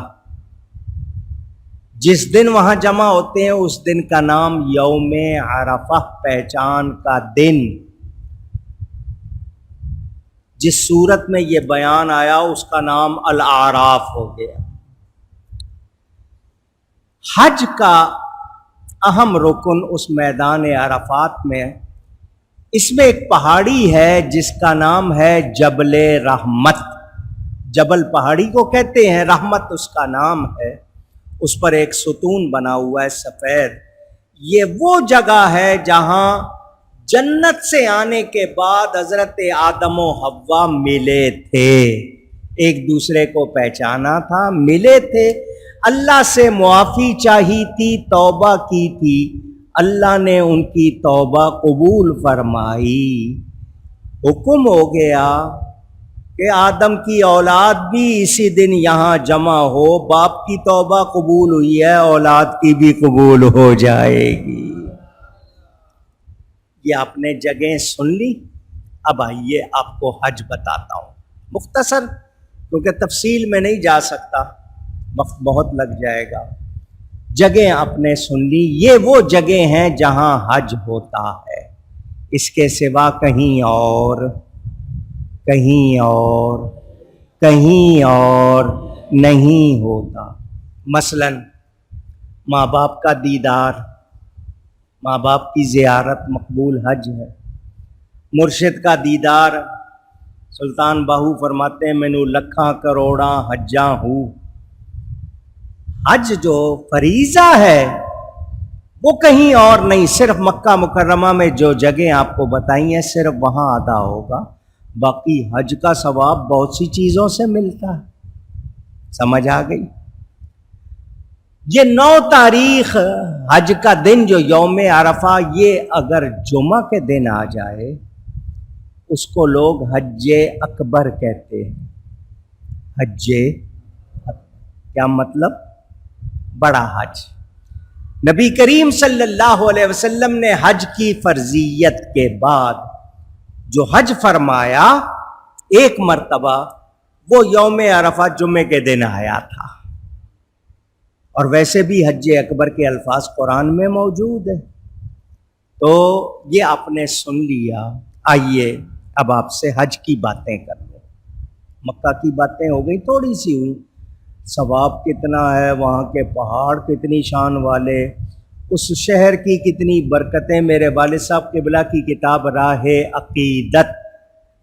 جس دن وہاں جمع ہوتے ہیں اس دن کا نام یوم عرفہ، پہچان کا دن۔ جس صورت میں یہ بیان آیا اس کا نام الاعراف ہو گیا۔ حج کا اہم رکن اس میدان عرفات میں، اس میں ایک پہاڑی ہے جس کا نام ہے جبل رحمت۔ جبل پہاڑی کو کہتے ہیں، رحمت اس کا نام ہے۔ اس پر ایک ستون بنا ہوا ہے سفید۔ یہ وہ جگہ ہے جہاں جنت سے آنے کے بعد حضرت آدم و حوا ملے تھے، ایک دوسرے کو پہچانا تھا، ملے تھے، اللہ سے معافی چاہی تھی، توبہ کی تھی، اللہ نے ان کی توبہ قبول فرمائی۔ حکم ہو گیا کہ آدم کی اولاد بھی اسی دن یہاں جمع ہو، باپ کی توبہ قبول ہوئی ہے، اولاد کی بھی قبول ہو جائے گی۔ یہ آپ نے جگہیں سن لی۔ اب آئیے آپ کو حج بتاتا ہوں مختصر، کیونکہ تفصیل میں نہیں جا سکتا، وقت بہت لگ جائے گا۔ جگہیں آپ نے سن لی، یہ وہ جگہیں ہیں جہاں حج ہوتا ہے، اس کے سوا کہیں اور نہیں ہوتا۔ مثلا ماں باپ کا دیدار، ماں باپ کی زیارت مقبول حج ہے۔ مرشد کا دیدار، سلطان باہو فرماتے ہیں مینوں لکھاں کروڑاں حجاں ہوں۔ حج جو فریضہ ہے وہ کہیں اور نہیں، صرف مکہ مکرمہ میں جو جگہیں آپ کو بتائی ہیں صرف وہاں ادا ہوگا، باقی حج کا ثواب بہت سی چیزوں سے ملتا ہے۔ سمجھ آ گئی؟ یہ 9 تاریخ حج کا دن جو یوم عرفہ، یہ اگر جمعہ کے دن آ جائے اس کو لوگ حج اکبر کہتے ہیں۔ حج کیا مطلب؟ بڑا حج۔ نبی کریم صلی اللہ علیہ وسلم نے حج کی فرضیت کے بعد جو حج فرمایا ایک مرتبہ، وہ یوم عرفہ جمعے کے دن آیا تھا، اور ویسے بھی حج اکبر کے الفاظ قرآن میں موجود ہیں۔ تو یہ آپ نے سن لیا۔ آئیے اب آپ سے حج کی باتیں کر لیں۔ مکہ کی باتیں ہو گئی، تھوڑی سی ہوئی، ثواب کتنا ہے، وہاں کے پہاڑ کتنی شان والے، اس شہر کی کتنی برکتیں۔ میرے والد صاحب قبلہ کی کتاب راہ عقیدت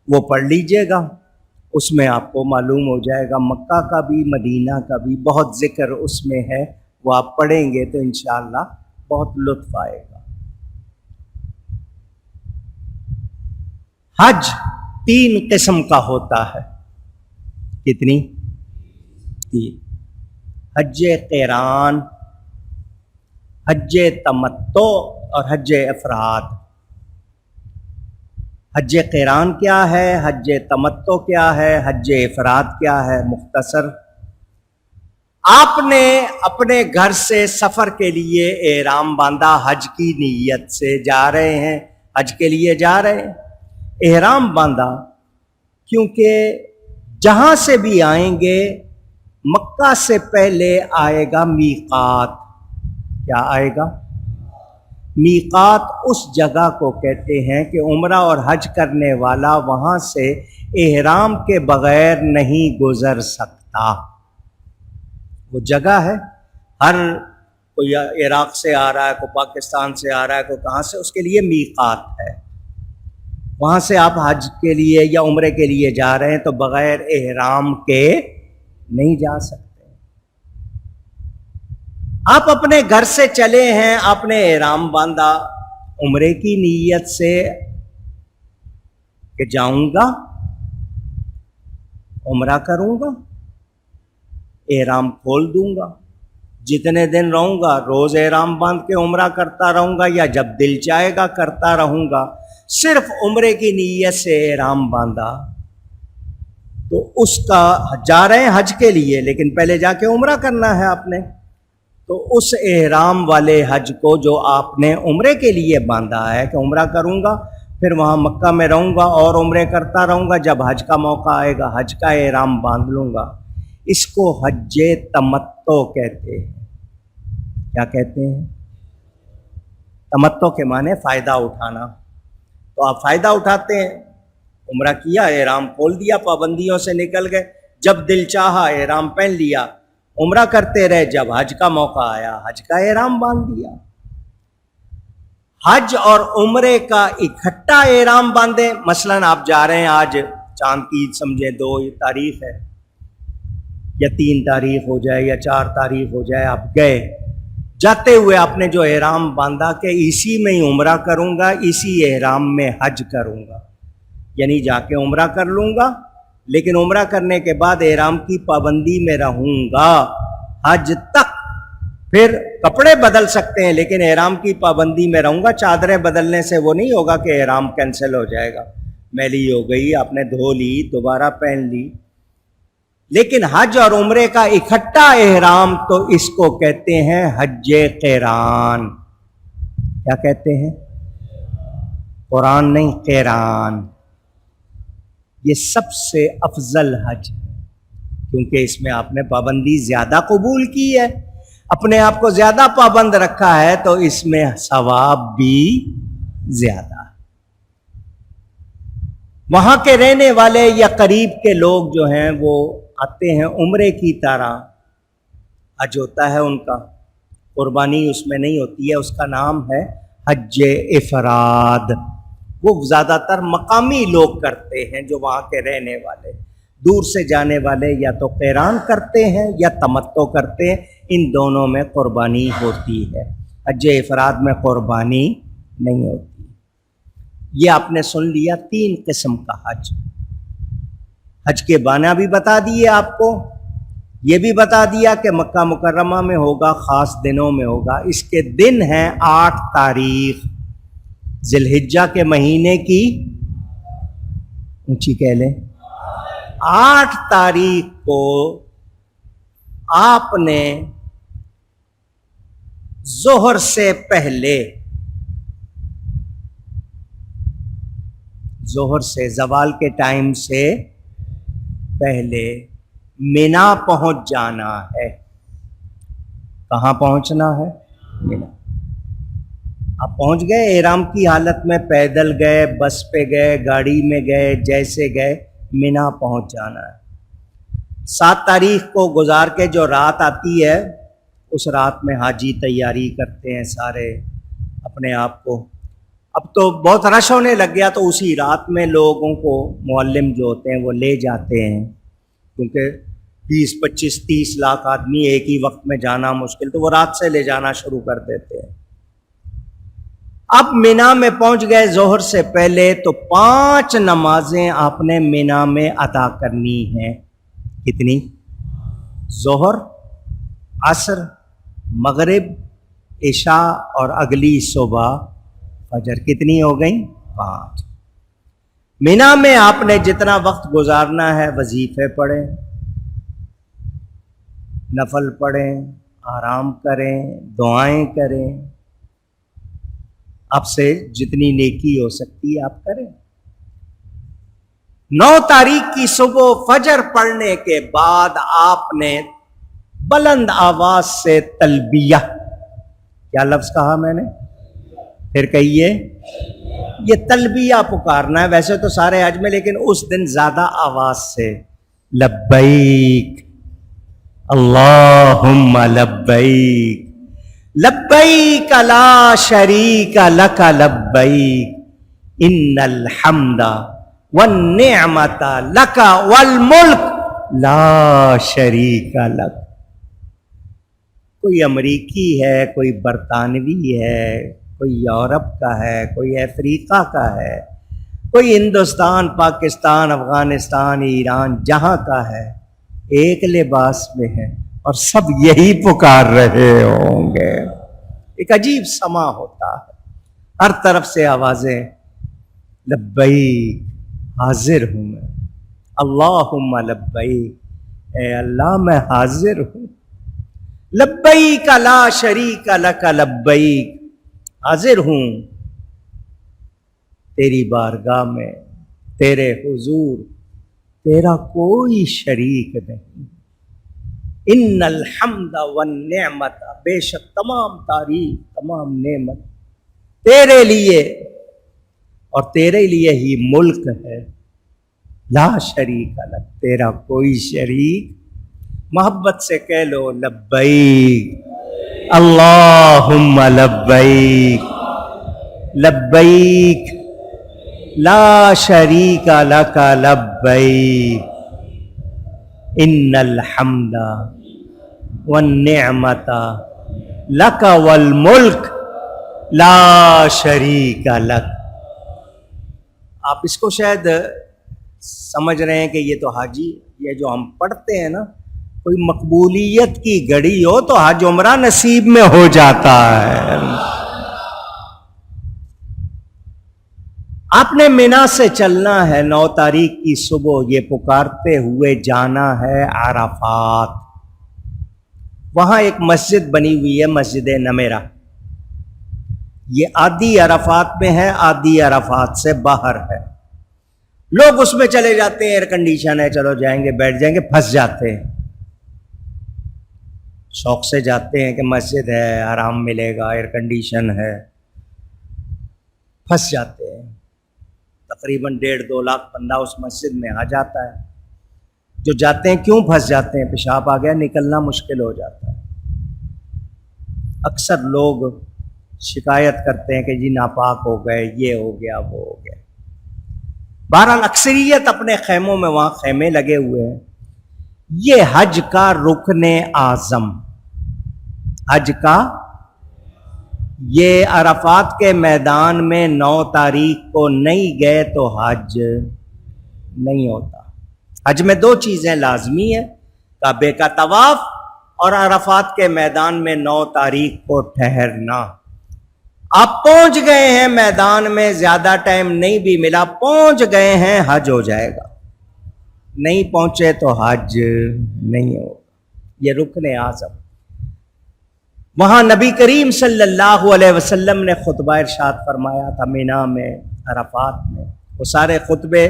وہ پڑھ لیجئے گا، اس میں آپ کو معلوم ہو جائے گا، مکہ کا بھی مدینہ کا بھی بہت ذکر اس میں ہے، وہ آپ پڑھیں گے تو انشاءاللہ بہت لطف آئے گا۔ حج 3 قسم کا ہوتا ہے۔ کتنی؟ 3۔ حج قران، حج تمتع اور حج افراد۔ حج قران کیا ہے، حج تمتع کیا ہے، حج افراد کیا ہے؟ مختصر، آپ نے اپنے گھر سے سفر کے لیے احرام باندھا، حج کی نیت سے جا رہے ہیں، حج کے لیے جا رہے ہیں، احرام باندھا، کیونکہ جہاں سے بھی آئیں گے مکہ سے پہلے آئے گا میقات۔ کیا آئے گا؟ میقات اس جگہ کو کہتے ہیں کہ عمرہ اور حج کرنے والا وہاں سے احرام کے بغیر نہیں گزر سکتا۔ وہ جگہ ہے، ہر کوئی عراق سے آ رہا ہے، کوئی پاکستان سے آ رہا ہے، کوئی کہاں سے، اس کے لیے میقات ہے۔ وہاں سے آپ حج کے لیے یا عمرے کے لیے جا رہے ہیں تو بغیر احرام کے نہیں جا سکتے۔ آپ اپنے گھر سے چلے ہیں، آپ نے احرام باندھا عمرے کی نیت سے کہ جاؤں گا عمرہ کروں گا، احرام کھول دوں گا، جتنے دن رہوں گا روز احرام باندھ کے عمرہ کرتا رہوں گا یا جب دل چاہے گا کرتا رہوں گا؟ صرف عمرے کی نیت سے احرام باندھا تو اس کا جا رہے ہیں حج کے لیے، لیکن پہلے جا کے عمرہ کرنا ہے آپ نے، تو اس احرام والے حج کو جو آپ نے عمرے کے لیے باندھا ہے کہ عمرہ کروں گا پھر وہاں مکہ میں رہوں گا اور عمرے کرتا رہوں گا، جب حج کا موقع آئے گا حج کا احرام باندھ لوں گا، اس کو حج تمتع کہتے ہیں۔ کیا کہتے ہیں؟ تمتع کے معنی فائدہ اٹھانا۔ تو آپ فائدہ اٹھاتے ہیں، عمرہ کیا، احرام کھول دیا، پابندیوں سے نکل گئے، جب دل چاہا احرام پہن لیا، عمرہ کرتے رہے، جب حج کا موقع آیا حج کا احرام باندھ دیا۔ حج اور عمرے کا اکٹھا احرام باندھیں، مثلا آپ جا رہے ہیں، آج چاند کی سمجھے 2 تاریخ ہے یا 3 تاریخ ہو جائے یا 4 تاریخ ہو جائے، آپ گئے، جاتے ہوئے آپ نے جو احرام باندھا کہ اسی میں ہی عمرہ کروں گا، اسی احرام میں حج کروں گا، یعنی جا کے عمرہ کر لوں گا لیکن عمرہ کرنے کے بعد احرام کی پابندی میں رہوں گا حج تک، پھر کپڑے بدل سکتے ہیں لیکن احرام کی پابندی میں رہوں گا۔ چادریں بدلنے سے وہ نہیں ہوگا کہ احرام کینسل ہو جائے گا، میلی ہو گئی، آپ نے دھو لی، دوبارہ پہن لی۔ لیکن حج اور عمرے کا اکٹھا احرام تو اس کو کہتے ہیں حج قران۔ کیا کہتے ہیں؟ قرآن نہیں، قران۔ یہ سب سے افضل حج ہے کیونکہ اس میں آپ نے پابندی زیادہ قبول کی ہے، اپنے آپ کو زیادہ پابند رکھا ہے، تو اس میں ثواب بھی زیادہ ہے۔ وہاں کے رہنے والے یا قریب کے لوگ جو ہیں وہ آتے ہیں، عمرے کی طرح حج ہوتا ہے ان کا، قربانی اس میں نہیں ہوتی ہے، اس کا نام ہے حج افراد۔ وہ زیادہ تر مقامی لوگ کرتے ہیں، جو وہاں کے رہنے والے، دور سے جانے والے یا تو قیران کرتے ہیں یا تمتع کرتے ہیں، ان دونوں میں قربانی ہوتی ہے، حج افراد میں قربانی نہیں ہوتی۔ یہ آپ نے سن لیا 3 قسم کا حج۔ حج کے بانا بھی بتا دیے آپ کو، یہ بھی بتا دیا کہ مکہ مکرمہ میں ہوگا، خاص دنوں میں ہوگا۔ اس کے دن ہیں 8 تاریخ ذی الحجہ کے مہینے کی، اونچی کہہ لیں، 8 تاریخ کو آپ نے ظہر سے پہلے، ظہر سے زوال کے ٹائم سے پہلے مینا پہنچ جانا ہے۔ کہاں پہنچنا ہے؟ مینا۔ آپ پہنچ گئے، احرام کی حالت میں، پیدل گئے، بس پہ گئے، گاڑی میں گئے، جیسے گئے، مینا پہنچ جانا ہے۔ 7 تاریخ کو گزار کے جو رات آتی ہے، اس رات میں حاجی تیاری کرتے ہیں سارے اپنے آپ کو۔ اب تو بہت رش ہونے لگ گیا، تو اسی رات میں لوگوں کو معلم جو ہوتے ہیں وہ لے جاتے ہیں، کیونکہ 20، 25، 30 لاکھ آدمی ایک ہی وقت میں جانا مشکل، تو وہ رات سے لے جانا شروع کر دیتے ہیں۔ اب مینا میں پہنچ گئے ظہر سے پہلے، تو 5 نمازیں آپ نے مینا میں ادا کرنی ہیں۔ کتنی؟ ظہر، عصر، مغرب، عشاء اور اگلی صبح فجر۔ کتنی ہو گئیں؟ 5۔ مینا میں آپ نے جتنا وقت گزارنا ہے، وظیفے پڑھیں، نفل پڑھیں، آرام کریں، دعائیں کریں، آپ سے جتنی نیکی ہو سکتی ہے آپ کریں۔ 9 تاریخ کی صبح فجر پڑھنے کے بعد آپ نے بلند آواز سے تلبیہ، کیا لفظ کہا میں نے؟ پھر کہیے، یہ تلبیہ پکارنا ہے، ویسے تو سارے حج میں، لیکن اس دن زیادہ آواز سے، لبیک اللہم لبیک لبیک لا شریک لک لبیک ان الحمد والنعمت لک والملک لا شریک لک۔ کوئی امریکی ہے، کوئی برطانوی ہے، کوئی یورپ کا ہے، کوئی افریقہ کا ہے، کوئی ہندوستان، پاکستان، افغانستان، ایران، جہاں کا ہے، ایک لباس میں ہے اور سب یہی پکار رہے ہوں گے. ایک عجیب سما ہوتا ہے، ہر طرف سے آوازیں لبیک، حاضر ہوں میں، اللہم لبیک، اے اللہ میں حاضر ہوں، لبیک لا شریک لک لبیک، حاضر ہوں تیری بارگاہ میں، تیرے حضور، تیرا کوئی شریک نہیں. ان الحمد والنعمت، بے شک تمام تعریف، تمام نعمت تیرے لیے، اور تیرے لیے ہی ملک ہے. لا شریک لک، تیرا کوئی شریک. محبت سے کہہ لو لبیک اللہم لبیک، لبیک لا شریک لک لبیک، ان الحمد والنعمت لک والملک لا شریک لک. آپ اس کو شاید سمجھ رہے ہیں کہ یہ تو حاجی، یہ جو ہم پڑھتے ہیں نا، کوئی مقبولیت کی گھڑی ہو تو حج عمرہ نصیب میں ہو جاتا ہے. آپ نے مینا سے چلنا ہے 9 تاریخ کی صبح، یہ پکارتے ہوئے جانا ہے عرفات. وہاں ایک مسجد بنی ہوئی ہے، مسجد نمیرہ. یہ آدھی عرفات میں ہے، آدھی عرفات سے باہر ہے. لوگ اس میں چلے جاتے ہیں، ایئر کنڈیشن ہے، چلو جائیں گے، بیٹھ جائیں گے، پھنس جاتے ہیں. شوق سے جاتے ہیں کہ مسجد ہے، آرام ملے گا، ایئر کنڈیشن ہے، پھنس جاتے ہیں. تقریباً 1.5-2 لاکھ بندہ اس مسجد میں آ جاتا ہے. جو جاتے ہیں کیوں پھنس جاتے ہیں؟ پیشاب آ گیا، نکلنا مشکل ہو جاتا ہے. اکثر لوگ شکایت کرتے ہیں کہ جی ناپاک ہو گئے، یہ ہو گیا، وہ ہو گیا. بہرحال اکثریت اپنے خیموں میں، وہاں خیمے لگے ہوئے ہیں. یہ حج کا رکن اعظم، حج کا، یہ عرفات کے میدان میں 9 تاریخ کو نہیں گئے تو حج نہیں ہوتا. حج میں 2 چیزیں لازمی ہیں، کعبے کا طواف اور عرفات کے میدان میں 9 تاریخ کو ٹھہرنا. آپ پہنچ گئے ہیں میدان میں، زیادہ ٹائم نہیں بھی ملا، پہنچ گئے ہیں، حج ہو جائے گا. نہیں پہنچے تو حج نہیں ہوگا. یہ رکن اعظم. وہاں نبی کریم صلی اللہ علیہ وسلم نے خطبہ ارشاد فرمایا تھا مینا میں، عرفات میں. وہ سارے خطبے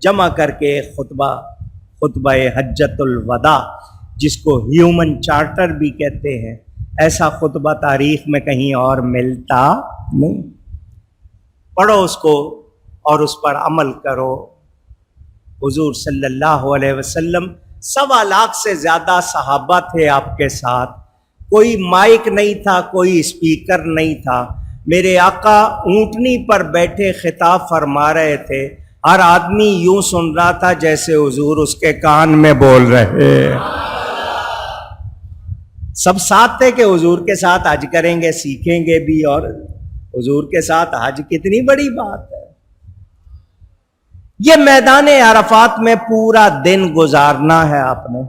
جمع کر کے خطبہ حجۃ الوداع، جس کو ہیومن چارٹر بھی کہتے ہیں، ایسا خطبہ تاریخ میں کہیں اور ملتا نہیں. پڑھو اس کو اور اس پر عمل کرو. حضور صلی اللہ علیہ وسلم 1.25 لاکھ سے زیادہ صحابہ تھے آپ کے ساتھ. کوئی مائک نہیں تھا، کوئی اسپیکر نہیں تھا. میرے آقا اونٹنی پر بیٹھے خطاب فرما رہے تھے. ہر آدمی یوں سن رہا تھا جیسے حضور اس کے کان میں بول رہے. سب ساتھ تھے کہ حضور کے ساتھ حج کریں گے، سیکھیں گے بھی، اور حضور کے ساتھ حج کتنی بڑی بات ہے. یہ میدان عرفات میں پورا دن گزارنا ہے. آپ نے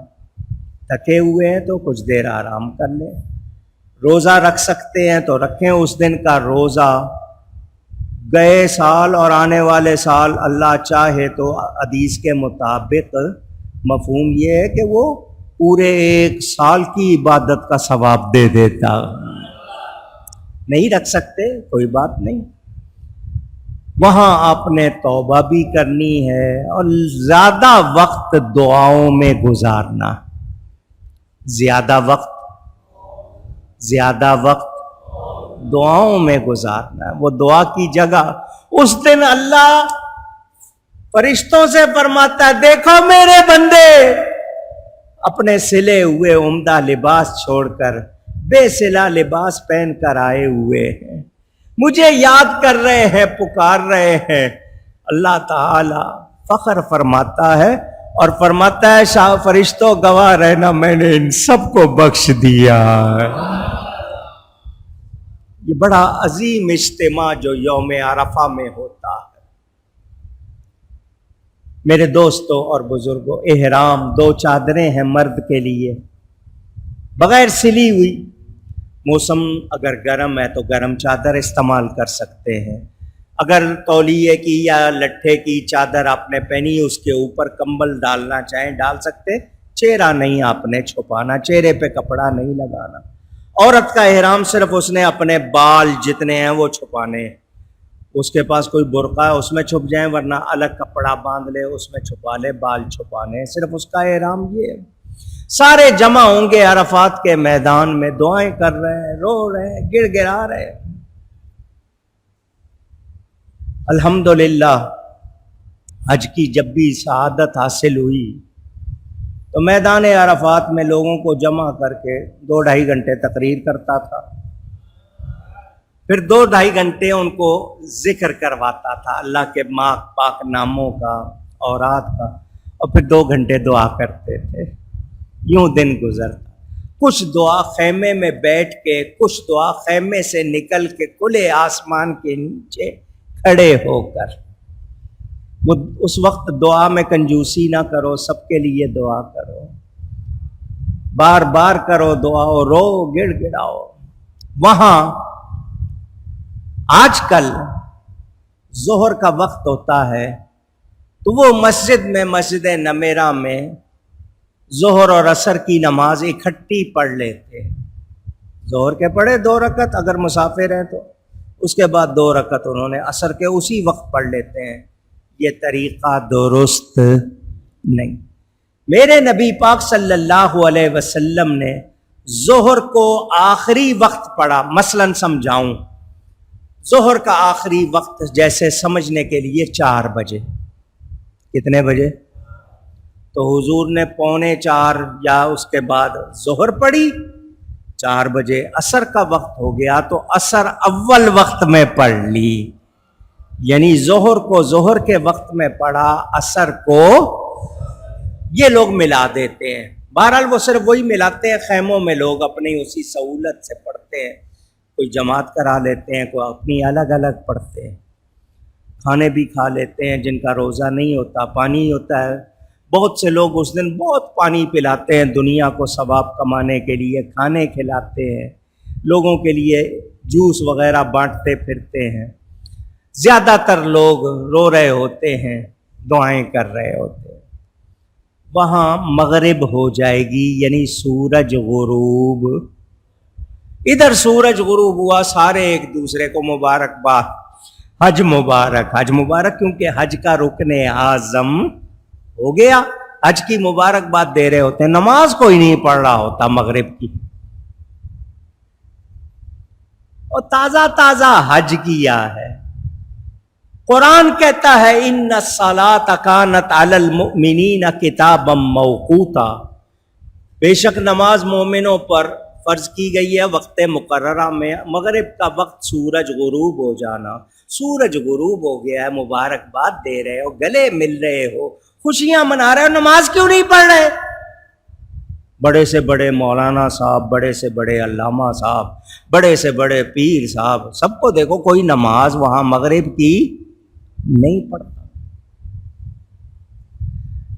تھکے ہوئے ہیں تو کچھ دیر آرام کر لیں. روزہ رکھ سکتے ہیں تو رکھیں اس دن کا روزہ. گئے سال اور آنے والے سال اللہ چاہے تو حدیث کے مطابق مفہوم یہ ہے کہ وہ پورے 1 سال کی عبادت کا ثواب دے دیتا. نہیں رکھ سکتے کوئی بات نہیں. وہاں آپ نے توبہ بھی کرنی ہے اور زیادہ وقت دعاؤں میں گزارنا. زیادہ وقت دعاؤں میں گزارنا ہے. وہ دعا کی جگہ اس دن اللہ فرشتوں سے فرماتا ہے، دیکھو میرے بندے اپنے سلے ہوئے عمدہ لباس چھوڑ کر بے سلا لباس پہن کر آئے ہوئے ہیں، مجھے یاد کر رہے ہیں، پکار رہے ہیں. اللہ تعالی فخر فرماتا ہے اور فرماتا ہے شاہ فرشتوں گواہ رہنا، میں نے ان سب کو بخش دیا ہے. یہ بڑا عظیم اجتماع جو یوم عرفہ میں ہوتا ہے. میرے دوستوں اور بزرگوں، احرام 2 چادریں ہیں مرد کے لیے، بغیر سلی ہوئی. موسم اگر گرم ہے تو گرم چادر استعمال کر سکتے ہیں. اگر تولیے کی یا لٹھے کی چادر آپ نے پہنی اس کے اوپر کمبل ڈالنا چاہیں ڈال سکتے. چہرہ نہیں آپ نے چھپانا، چہرے پہ کپڑا نہیں لگانا. عورت کا احرام صرف اس نے اپنے بال جتنے ہیں وہ چھپانے ہیں. اس کے پاس کوئی برقع ہے اس میں چھپ جائیں، ورنہ الگ کپڑا باندھ لے اس میں چھپا لے، بال چھپانے. صرف اس کا احرام یہ ہے. سارے جمع ہوں گے عرفات کے میدان میں، دعائیں کر رہے ہیں، رو رہے ہیں، گڑ گڑا رہے ہیں. الحمدللہ حج کی جب بھی سعادت حاصل ہوئی تو میدان عرفات میں لوگوں کو جمع کر کے 2-2.5 گھنٹے تقریر کرتا تھا. پھر 2-2.5 گھنٹے ان کو ذکر کرواتا تھا اللہ کے پاک ناموں کا، اورات کا، اور پھر 2 گھنٹے دعا کرتے تھے. یوں دن گزرتا. کچھ دعا خیمے میں بیٹھ کے، کچھ دعا خیمے سے نکل کے کھلے آسمان کے نیچے کھڑے ہو کر. وہ اس وقت دعا میں کنجوسی نہ کرو، سب کے لیے دعا کرو، بار بار کرو دعا، رو گڑ گڑاؤ. وہاں آج کل ظہر کا وقت ہوتا ہے تو وہ مسجد نمیرہ میں ظہر اور عصر کی نماز اکٹھی پڑھ لیتے. ظہر کے پڑھے 2 رکعت، اگر مسافر ہیں تو اس کے بعد 2 رکعت انہوں نے عصر کے اسی وقت پڑھ لیتے ہیں. یہ طریقہ درست نہیں. میرے نبی پاک صلی اللہ علیہ وسلم نے ظہر کو آخری وقت پڑھا. مثلاً سمجھاؤں، ظہر کا آخری وقت جیسے سمجھنے کے لیے 4 بجے. کتنے بجے؟ تو حضور نے 3:45 یا اس کے بعد ظہر پڑھی. 4 بجے عصر کا وقت ہو گیا تو عصر اول وقت میں پڑھ لی. یعنی ظہر کو ظہر کے وقت میں پڑھا، عصر کو یہ لوگ ملا دیتے ہیں. بہرحال وہ صرف وہی ملاتے ہیں. خیموں میں لوگ اپنی اسی سہولت سے پڑھتے ہیں. کوئی جماعت کرا لیتے ہیں، کوئی اپنی الگ الگ پڑھتے ہیں. کھانے بھی کھا لیتے ہیں. جن کا روزہ نہیں ہوتا پانی ہوتا ہے. بہت سے لوگ اس دن بہت پانی پلاتے ہیں دنیا کو ثواب کمانے کے لیے. کھانے کھلاتے ہیں لوگوں کے لیے، جوس وغیرہ بانٹتے پھرتے ہیں. زیادہ تر لوگ رو رہے ہوتے ہیں، دعائیں کر رہے ہوتے ہیں. وہاں مغرب ہو جائے گی، یعنی سورج غروب. ادھر سورج غروب ہوا، سارے ایک دوسرے کو مبارکباد، حج مبارک، حج مبارک، کیونکہ حج کا رکن اعظم ہو گیا. حج کی مبارکباد دے رہے ہوتے ہیں. نماز کوئی نہیں پڑھ رہا ہوتا مغرب کی، اور تازہ تازہ حج کیا ہے. قرآن کہتا ہے ان الصلاۃ کانت علی المؤمنین کتابا موقوتا، بے شک نماز مومنوں پر فرض کی گئی ہے وقت مقررہ میں. مغرب کا وقت سورج غروب ہو جانا. سورج غروب ہو گیا ہے، مبارکباد دے رہے ہو، گلے مل رہے ہو، خوشیاں منا رہے ہو، نماز کیوں نہیں پڑھ رہے؟ بڑے سے بڑے مولانا صاحب، بڑے سے بڑے علامہ صاحب، بڑے سے بڑے پیر صاحب، سب کو دیکھو کوئی نماز وہاں مغرب کی نہیں پڑھتا.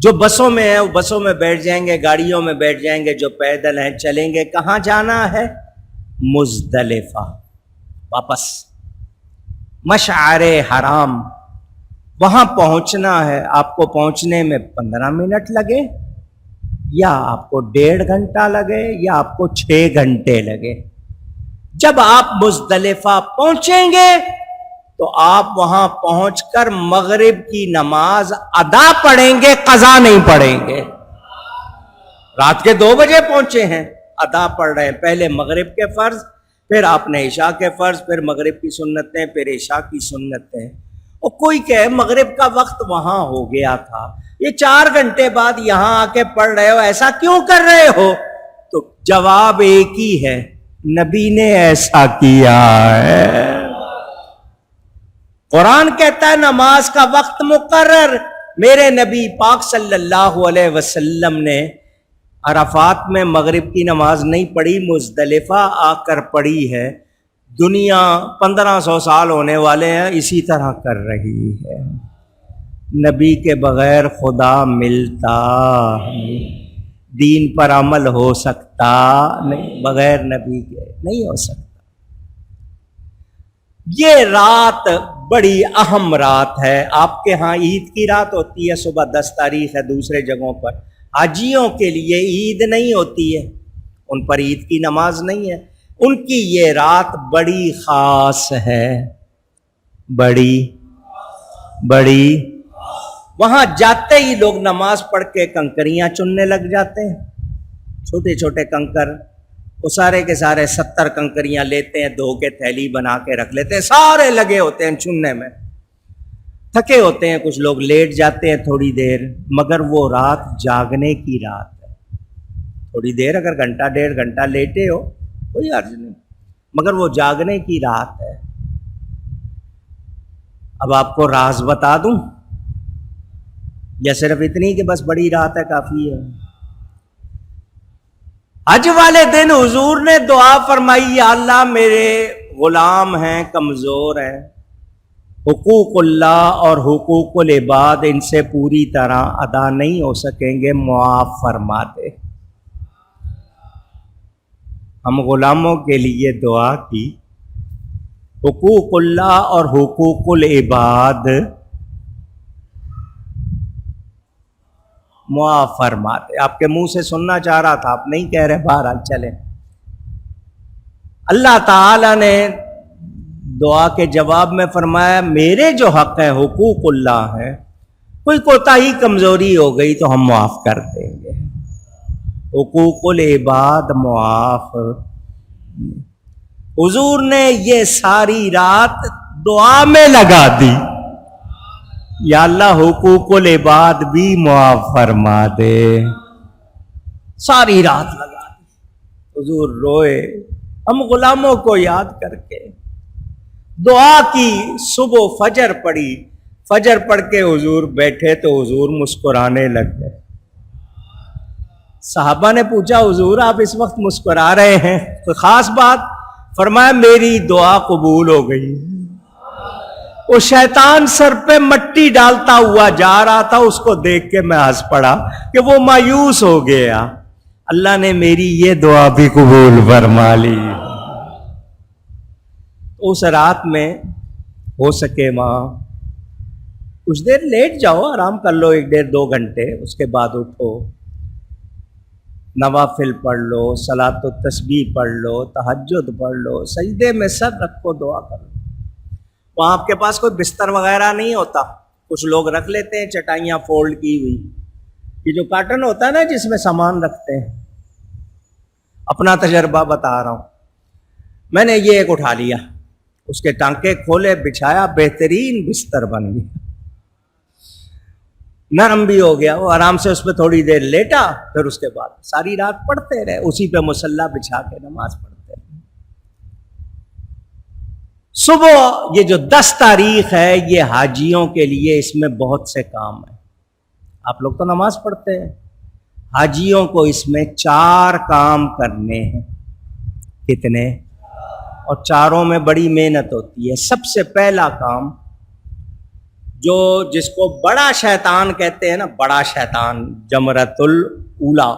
جو بسوں میں ہے وہ بسوں میں بیٹھ جائیں گے، گاڑیوں میں بیٹھ جائیں گے، جو پیدل ہیں چلیں گے. کہاں جانا ہے؟ مزدلفہ. واپس مشعر حرام وہاں پہنچنا ہے. آپ کو پہنچنے میں 15 منٹ لگے، یا آپ کو 1.5 گھنٹہ لگے، یا آپ کو 6 گھنٹے لگے. جب آپ مزدلفہ پہنچیں گے تو آپ وہاں پہنچ کر مغرب کی نماز ادا پڑھیں گے، قضا نہیں پڑھیں گے. رات کے 2 بجے پہنچے ہیں، ادا پڑھ رہے ہیں. پہلے مغرب کے فرض، پھر آپ نے عشاء کے فرض، پھر مغرب کی سنتیں، پھر عشاء کی سنتیں. اور کوئی کہے مغرب کا وقت وہاں ہو گیا تھا، یہ 4 گھنٹے بعد یہاں آ کے پڑھ رہے ہو، ایسا کیوں کر رہے ہو؟ تو جواب ایک ہی ہے، نبی نے ایسا کیا ہے. قرآن کہتا ہے نماز کا وقت مقرر. میرے نبی پاک صلی اللہ علیہ وسلم نے عرفات میں مغرب کی نماز نہیں پڑھی، مزدلفہ آ کر پڑھی ہے. دنیا 1500 سال ہونے والے ہیں اسی طرح کر رہی ہے. نبی کے بغیر خدا ملتا نہیں. دین پر عمل ہو سکتا نہیں، بغیر نبی کے نہیں ہو سکتا۔ یہ رات بڑی اہم رات ہے۔ آپ کے ہاں عید کی رات ہوتی ہے، صبح 10 تاریخ ہے، دوسرے جگہوں پر حاجیوں کے لیے عید نہیں ہوتی ہے، ان پر عید کی نماز نہیں ہے، ان کی یہ رات بڑی خاص ہے، بڑی وہاں جاتے ہی لوگ نماز پڑھ کے کنکریاں چننے لگ جاتے ہیں، چھوٹے چھوٹے کنکر، وہ سارے کے سارے 70 کنکریاں لیتے ہیں، دھو کے تھیلی بنا کے رکھ لیتے ہیں، سارے لگے ہوتے ہیں چننے میں، تھکے ہوتے ہیں، کچھ لوگ لیٹ جاتے ہیں تھوڑی دیر، مگر وہ رات جاگنے کی رات ہے۔ تھوڑی دیر اگر گھنٹہ 1.5 گھنٹہ لیٹے ہو کوئی حرج نہیں، مگر وہ جاگنے کی رات ہے۔ اب آپ کو راز بتا دوں یا صرف اتنی کہ بس بڑی رات ہے کافی ہے؟ حج والے دن حضور نے دعا فرمائی، یا اللہ میرے غلام ہیں، کمزور ہیں، حقوق اللہ اور حقوق العباد ان سے پوری طرح ادا نہیں ہو سکیں گے، معاف فرما دے۔ ہم غلاموں کے لیے دعا کی، حقوق اللہ اور حقوق العباد معاف فرما دے۔ آپ کے منہ سے سننا چاہ رہا تھا، آپ نہیں کہہ رہے، بہرحال چلیں۔ اللہ تعالی نے دعا کے جواب میں فرمایا، میرے جو حق ہیں، حقوق اللہ ہے، کوئی کوتاہی کمزوری ہو گئی تو ہم معاف کر دیں گے، حقوق العباد معاف۔ حضور نے یہ ساری رات دعا میں لگا دی، یا اللہ حقوق العباد بھی معاف فرما دے، ساری رات لگا دی۔ حضور روئے، ہم غلاموں کو یاد کر کے دعا کی، صبح فجر پڑھی، فجر پڑھ کے حضور بیٹھے تو حضور مسکرانے لگ گئے۔ صحابہ نے پوچھا، حضور آپ اس وقت مسکرا رہے ہیں، کوئی خاص بات؟ فرمایا میری دعا قبول ہو گئی۔ وہ شیطان سر پہ مٹی ڈالتا ہوا جا رہا تھا، اس کو دیکھ کے میں ہنس پڑا کہ وہ مایوس ہو گیا، اللہ نے میری یہ دعا بھی قبول فرما لی۔ اس رات میں ہو سکے وہاں کچھ دیر لیٹ جاؤ، آرام کر لو 1-1.5-2 گھنٹے، اس کے بعد اٹھو، نوافل پڑھ لو، صلاۃ التسبیح پڑھ لو، تہجد پڑھ لو، سجدے میں سر رکھو، دعا کرو۔ وہاں آپ کے پاس کوئی بستر وغیرہ نہیں ہوتا، کچھ لوگ رکھ لیتے ہیں چٹائیاں فولڈ کی ہوئی، یہ جو کارٹن ہوتا ہے نا جس میں سامان رکھتے ہیں، اپنا تجربہ بتا رہا ہوں، میں نے یہ ایک اٹھا لیا، اس کے ٹانکے کھولے، بچھایا، بہترین بستر بن گیا، نرم بھی ہو گیا، وہ آرام سے اس پہ تھوڑی دیر لیٹا، پھر اس کے بعد ساری رات پڑھتے رہے، اسی پہ مصلی بچھا کے نماز پڑھتے رہے۔ صبح یہ جو 10 تاریخ ہے، یہ حاجیوں کے لیے اس میں بہت سے کام ہیں۔ آپ لوگ تو نماز پڑھتے ہیں، حاجیوں کو اس میں 4 کام کرنے ہیں۔ کتنے؟ اور چاروں میں بڑی محنت ہوتی ہے۔ سب سے پہلا کام، جو جس کو بڑا شیطان کہتے ہیں نا، بڑا شیطان، جمرۃ الاولیٰ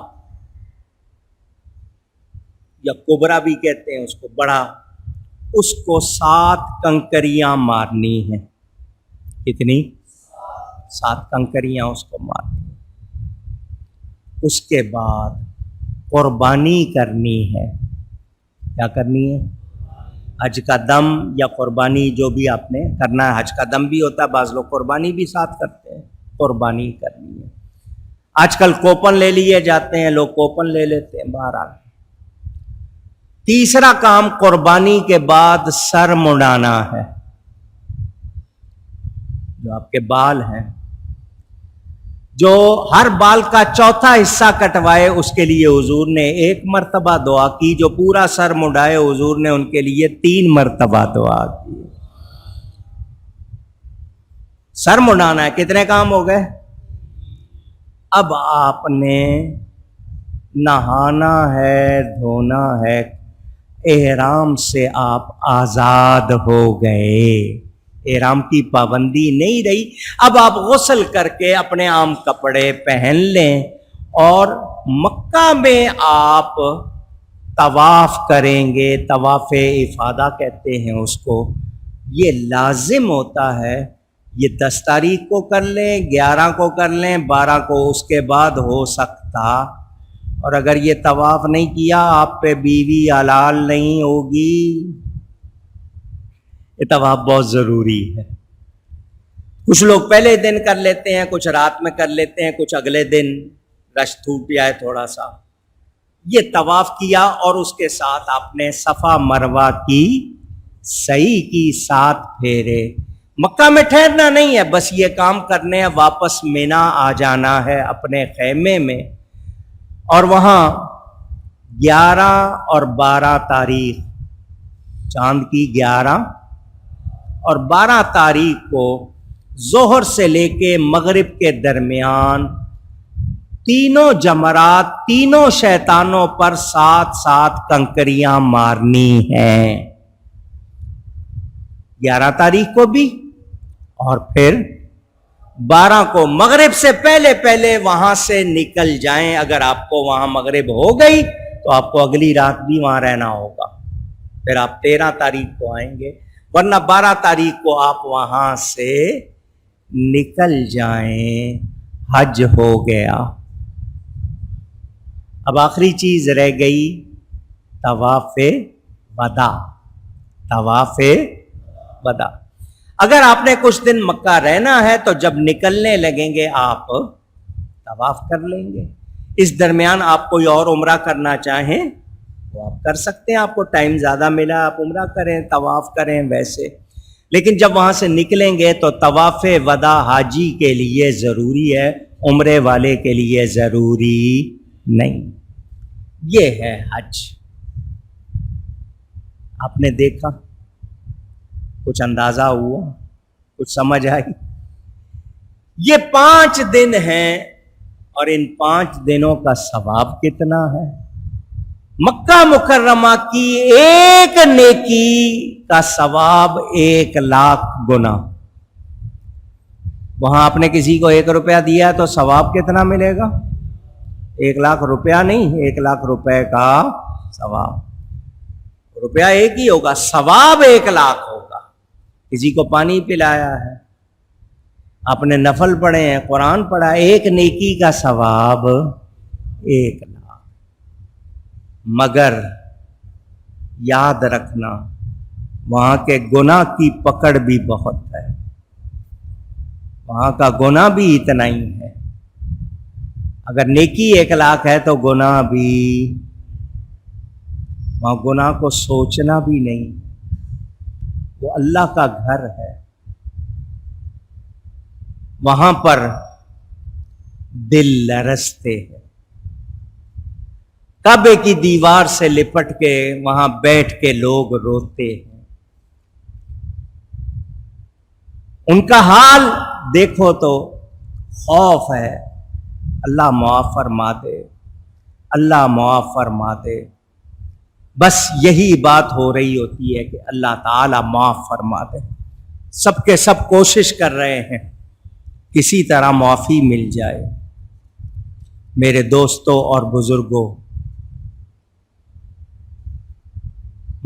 یا کبرا بھی کہتے ہیں اس کو، بڑا، اس کو 7 کنکریاں مارنی ہیں۔ کتنی؟ 7 کنکریاں اس کو مارنی۔ اس کے بعد قربانی کرنی ہے۔ کیا کرنی ہے؟ حج کا دم یا قربانی، جو بھی آپ نے کرنا ہے۔ حج کا دم بھی ہوتا ہے، بعض لوگ قربانی بھی ساتھ کرتے ہیں، قربانی کرنی ہے۔ آج کل کوپن لے لیے جاتے ہیں، لوگ کوپن لے لیتے ہیں، بہرحال۔ تیسرا کام، قربانی کے بعد سر منڈانا ہے۔ جو آپ کے بال ہیں، جو ہر بال کا چوتھا حصہ کٹوائے، اس کے لیے حضور نے 1 مرتبہ دعا کی، جو پورا سر منڈائے حضور نے ان کے لیے 3 مرتبہ دعا کی۔ سر منڈانا ہے، کتنے کام ہو گئے؟ اب آپ نے نہانا ہے، دھونا ہے، احرام سے آپ آزاد ہو گئے، احرام کی پابندی نہیں رہی۔ اب آپ غسل کر کے اپنے عام کپڑے پہن لیں اور مکہ میں آپ طواف کریں گے، طواف افادہ کہتے ہیں اس کو، یہ لازم ہوتا ہے، یہ 10 تاریخ کو کر لیں، 11 کو کر لیں، 12 کو، اس کے بعد ہو سکتا، اور اگر یہ طواف نہیں کیا آپ پہ بیوی حلال نہیں ہوگی۔ یہ طواف بہت ضروری ہے۔ کچھ لوگ پہلے دن کر لیتے ہیں، کچھ رات میں کر لیتے ہیں، کچھ اگلے دن، رش ٹوٹ جائے تھوڑا سا۔ یہ طواف کیا اور اس کے ساتھ آپ نے صفا مروہ کی سعی کی، 7 پھیرے۔ مکہ میں ٹھہرنا نہیں ہے، بس یہ کام کرنے ہیں، واپس مینا آ جانا ہے اپنے خیمے میں، اور وہاں 11 اور 12 تاریخ، چاند کی 11 اور 12 تاریخ کو ظہر سے لے کے مغرب کے درمیان تینوں جمرات، تینوں شیطانوں پر 7 کنکریاں مارنی ہیں، 11 تاریخ کو بھی اور پھر 12 کو۔ مغرب سے پہلے پہلے وہاں سے نکل جائیں، اگر آپ کو وہاں مغرب ہو گئی تو آپ کو اگلی رات بھی وہاں رہنا ہوگا، پھر آپ 13 تاریخ کو آئیں گے، ورنہ 12 تاریخ کو آپ وہاں سے نکل جائیں، حج ہو گیا۔ اب آخری چیز رہ گئی طواف وداع، طواف وداع۔ اگر آپ نے کچھ دن مکہ رہنا ہے تو جب نکلنے لگیں گے آپ طواف کر لیں گے۔ اس درمیان آپ کوئی اور عمرہ کرنا چاہیں تو آپ کر سکتے ہیں، آپ کو ٹائم زیادہ ملا آپ عمرہ کریں، طواف کریں ویسے، لیکن جب وہاں سے نکلیں گے تو طواف وداع حاجی کے لیے ضروری ہے، عمرے والے کے لیے ضروری نہیں۔ یہ ہے حج۔ آپ نے دیکھا، کچھ اندازہ ہوا، کچھ سمجھ آئی؟ یہ 5 دن ہیں، اور ان 5 دنوں کا ثواب کتنا ہے؟ مکہ مکرمہ کی ایک نیکی کا ثواب 1,00,000 گنا۔ وہاں آپ نے کسی کو 1 روپیہ دیا تو ثواب کتنا ملے گا؟ 1,00,000 روپیہ نہیں، 1,00,000 روپے کا ثواب۔ روپیہ ایک ہی ہوگا، ثواب 1,00,000 ہوگا۔ کسی کو پانی پلایا ہے، آپ نے نفل پڑھے ہیں، قرآن پڑھا، ایک نیکی کا ثواب 1,00,000۔ مگر یاد رکھنا وہاں کے گناہ کی پکڑ بھی بہت ہے، وہاں کا گناہ بھی اتنا ہی ہے۔ اگر نیکی 1,00,000 ہے تو گناہ بھی، وہاں گناہ کو سوچنا بھی نہیں، وہ اللہ کا گھر ہے، وہاں پر دل لرزتے ہیں۔ کعبے کی دیوار سے لپٹ کے وہاں بیٹھ کے لوگ روتے ہیں، ان کا حال دیکھو تو خوف ہے، اللہ معاف فرما دے، اللہ معاف فرما دے۔ بس یہی بات ہو رہی ہوتی ہے کہ اللہ تعالی معاف فرما دے۔ سب کے سب کوشش کر رہے ہیں کسی طرح معافی مل جائے۔ میرے دوستوں اور بزرگوں،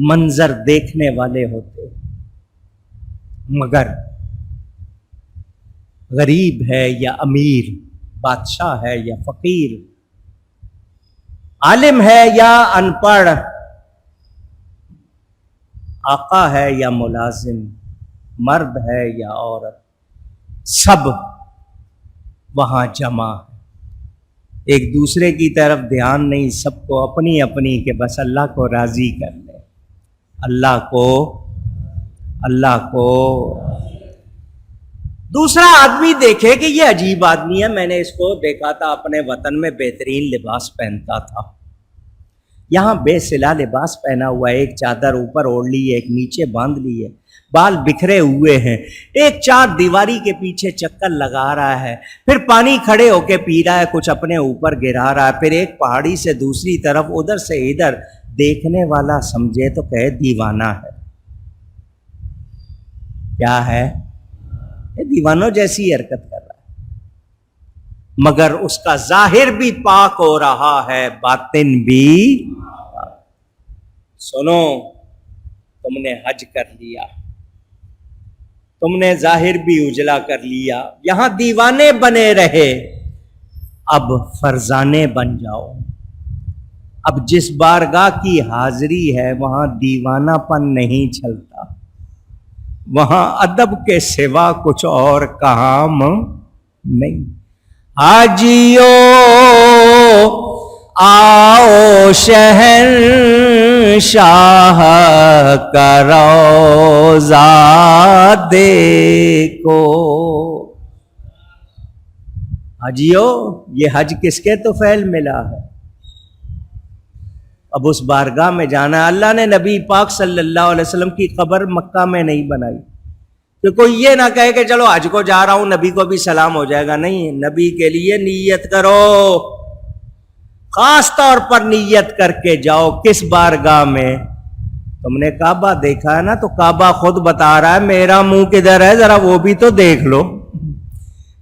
منظر دیکھنے والے ہوتے، مگر غریب ہے یا امیر، بادشاہ ہے یا فقیر، عالم ہے یا ان پڑھ، آقا ہے یا ملازم، مرد ہے یا عورت، سب وہاں جمع ہے۔ ایک دوسرے کی طرف دھیان نہیں، سب کو اپنی اپنی کہ بس اللہ کو راضی کر لے، اللہ کو۔ دوسرا آدمی دیکھے کہ یہ عجیب آدمی ہے، میں نے اس کو دیکھا تھا اپنے وطن میں بہترین لباس پہنتا تھا، یہاں بے صلہ لباس پہنا ہوا ہے، ایک چادر اوپر اوڑھ لی ہے، ایک نیچے باندھ لی ہے، بال بکھرے ہوئے ہیں، ایک 4 دیواری کے پیچھے چکر لگا رہا ہے، پھر پانی کھڑے ہو کے پی رہا ہے، کچھ اپنے اوپر گرا رہا ہے، پھر ایک پہاڑی سے دوسری طرف، ادھر سے ادھر، دیکھنے والا سمجھے تو کہے دیوانہ ہے۔ کیا ہے؟ یہ دیوانوں جیسی حرکت کر رہا ہے۔ مگر اس کا ظاہر بھی پاک ہو رہا ہے، باطن بھی۔ سنو، تم نے حج کر لیا، تم نے ظاہر بھی اجلا کر لیا، یہاں دیوانے بنے رہے، اب فرزانے بن جاؤ۔ اب جس بارگاہ کی حاضری ہے وہاں دیوانہ پن نہیں چلتا، وہاں ادب کے سوا کچھ اور کام نہیں۔ حاجیو آؤ شہر شاہ کا روضہ دیکھو۔ حاجیو، یہ حج کس کے طفیل ملا ہے؟ اب اس بارگاہ میں جانا ہے۔ اللہ نے نبی پاک صلی اللہ علیہ وسلم کی قبر مکہ میں نہیں بنائی کہ کوئی یہ نہ کہے کہ چلو حج کو جا رہا ہوں، نبی کو بھی سلام ہو جائے گا۔ نہیں، نبی کے لیے نیت کرو، خاص طور پر نیت کر کے جاؤ۔ کس بارگاہ میں؟ تم نے کعبہ دیکھا ہے نا، تو کعبہ خود بتا رہا ہے میرا منہ کدھر ہے، ذرا وہ بھی تو دیکھ لو۔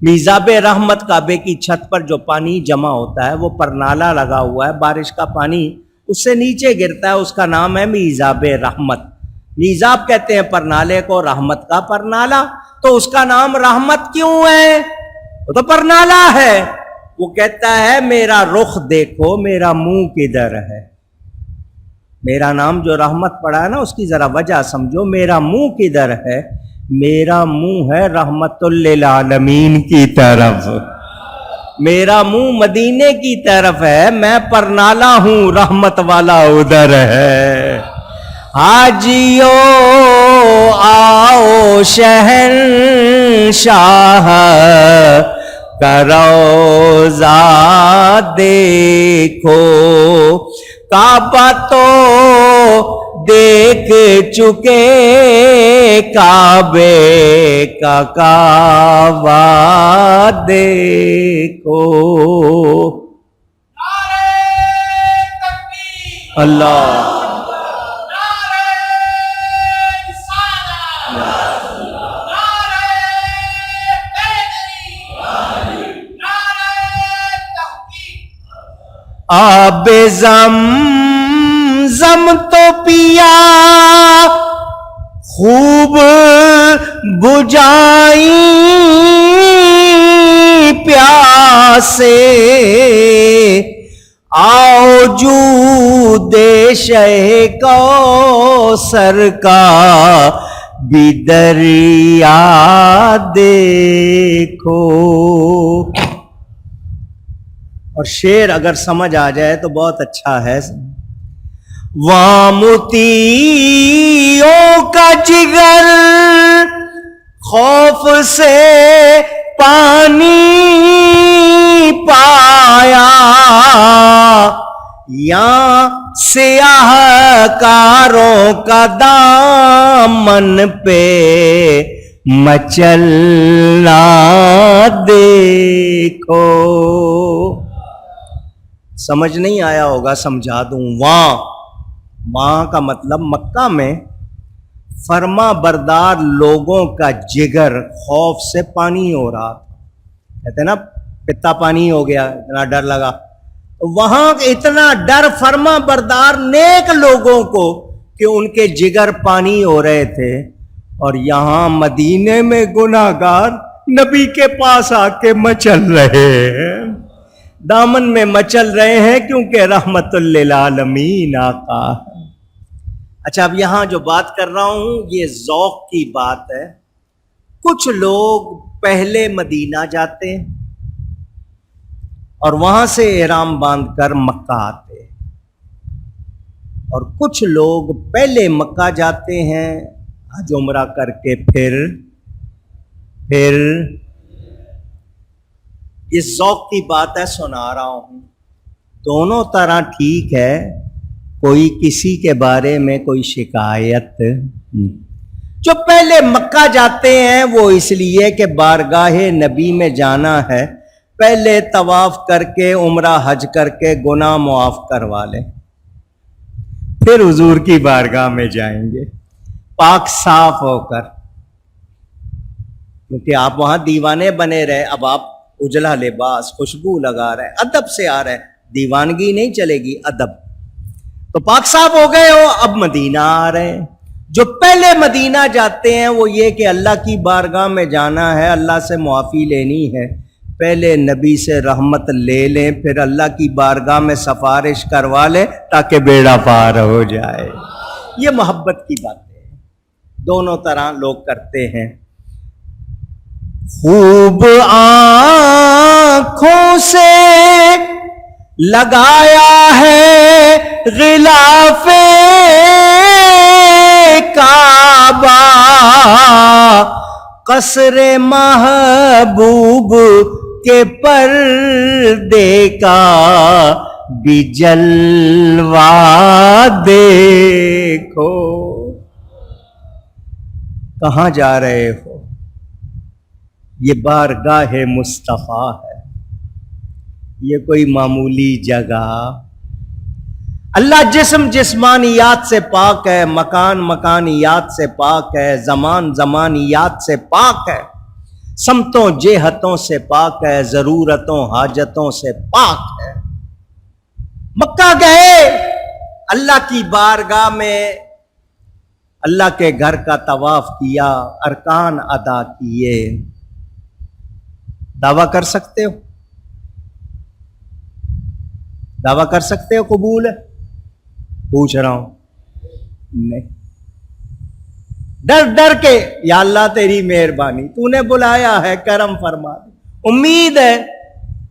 میزاب رحمت، کعبے کی چھت پر جو پانی جمع ہوتا ہے وہ پرنالہ لگا ہوا ہے، بارش کا پانی اس سے نیچے گرتا ہے، اس کا نام ہے میزاب رحمت۔ میزاب کہتے ہیں پرنالے کو، رحمت کا پرنالہ، تو اس کا نام رحمت کیوں ہے؟ وہ تو پرنالہ ہے۔ وہ کہتا ہے میرا رخ دیکھو، میرا منہ کدھر ہے۔ میرا نام جو رحمت پڑا ہے نا، اس کی ذرا وجہ سمجھو۔ میرا منہ کدھر ہے؟ میرا منہ ہے رحمت للعالمین کی طرف، میرا منہ مدینے کی طرف ہے، میں پرنالہ ہوں، رحمت والا ادھر ہے۔ حاجیو آؤ شہر شاہ کا روضہ دیکھو۔ کعبہ تو دیکھ چکے، کعبے کا کعبہ دیکھو۔ اللہ آب زمزم تو پیا، خوب بجائی پیاسے، آؤ جود شہ کوثر کا بھی دریا دیکھو۔ اور شعر اگر سمجھ آ جائے تو بہت اچھا ہے۔ وامتیوں کا جگر خوف سے پانی پایا، یا سیاہ کاروں کا دامن پہ مچلنا دیکھو۔ سمجھ نہیں آیا ہوگا، سمجھا دوں۔ وہاں کا مطلب مکہ میں فرما بردار لوگوں کا جگر خوف سے پانی ہو رہا تھا، کہتے نا پتا پانی ہو گیا، اتنا ڈر لگا۔ وہاں اتنا ڈر فرما بردار نیک لوگوں کو کہ ان کے جگر پانی ہو رہے تھے، اور یہاں مدینے میں گناہگار نبی کے پاس آ کے مچل رہے ہیں، دامن میں مچل رہے ہیں، کیونکہ رحمت للعالمین آقا۔ اچھا، اب یہاں جو بات کر رہا ہوں یہ ذوق کی بات ہے۔ کچھ لوگ پہلے مدینہ جاتے ہیں اور وہاں سے احرام باندھ کر مکہ آتے، اور کچھ لوگ پہلے مکہ جاتے ہیں حج عمرہ کر کے، پھر اس ذوق کی بات ہے، سنا رہا ہوں۔ دونوں طرح ٹھیک ہے، کوئی کسی کے بارے میں کوئی شکایت نہیں۔ جو پہلے مکہ جاتے ہیں وہ اس لیے کہ بارگاہ نبی میں جانا ہے، پہلے طواف کر کے عمرہ حج کر کے گناہ معاف کروا لیں، پھر حضور کی بارگاہ میں جائیں گے پاک صاف ہو کر، کیونکہ آپ وہاں دیوانے بنے رہے، اب آپ اجلا لباس، خوشبو لگا رہے، ادب سے آ رہے، دیوانگی نہیں چلے گی، ادب. تو پاک صاحب ہو گئے ہو، اب مدینہ آ رہے ہیں. جو پہلے مدینہ جاتے ہیں وہ یہ کہ اللہ کی بارگاہ میں جانا ہے، اللہ سے معافی لینی ہے، پہلے نبی سے رحمت لے لیں، پھر اللہ کی بارگاہ میں سفارش کروا لیں تاکہ بیڑا پار ہو جائے. یہ محبت کی باتیں ہیں، دونوں طرح لوگ کرتے ہیں. خوب آنکھوں سے لگایا ہے غلاف کعبہ، قصر محبوب کے پردے کا بھی جلوہ دیکھو. کہاں جا رہے ہو؟ یہ بارگاہ مصطفیٰ ہے، یہ کوئی معمولی جگہ. اللہ جسم جسمانیات سے پاک ہے، مکان مکانیات سے پاک ہے، زمان زمانیات سے پاک ہے، سمتوں جہتوں سے پاک ہے، ضرورتوں حاجتوں سے پاک ہے. مکہ گئے، اللہ کی بارگاہ میں اللہ کے گھر کا طواف کیا، ارکان ادا کیے. دعویٰ کر سکتے ہو؟ دعویٰ کر سکتے ہو قبول ہے؟ پوچھ رہا ہوں. نہیں. ڈر ڈر کے یا اللہ تیری مہربانی، تو نے بلایا ہے، کرم فرما دے. امید ہے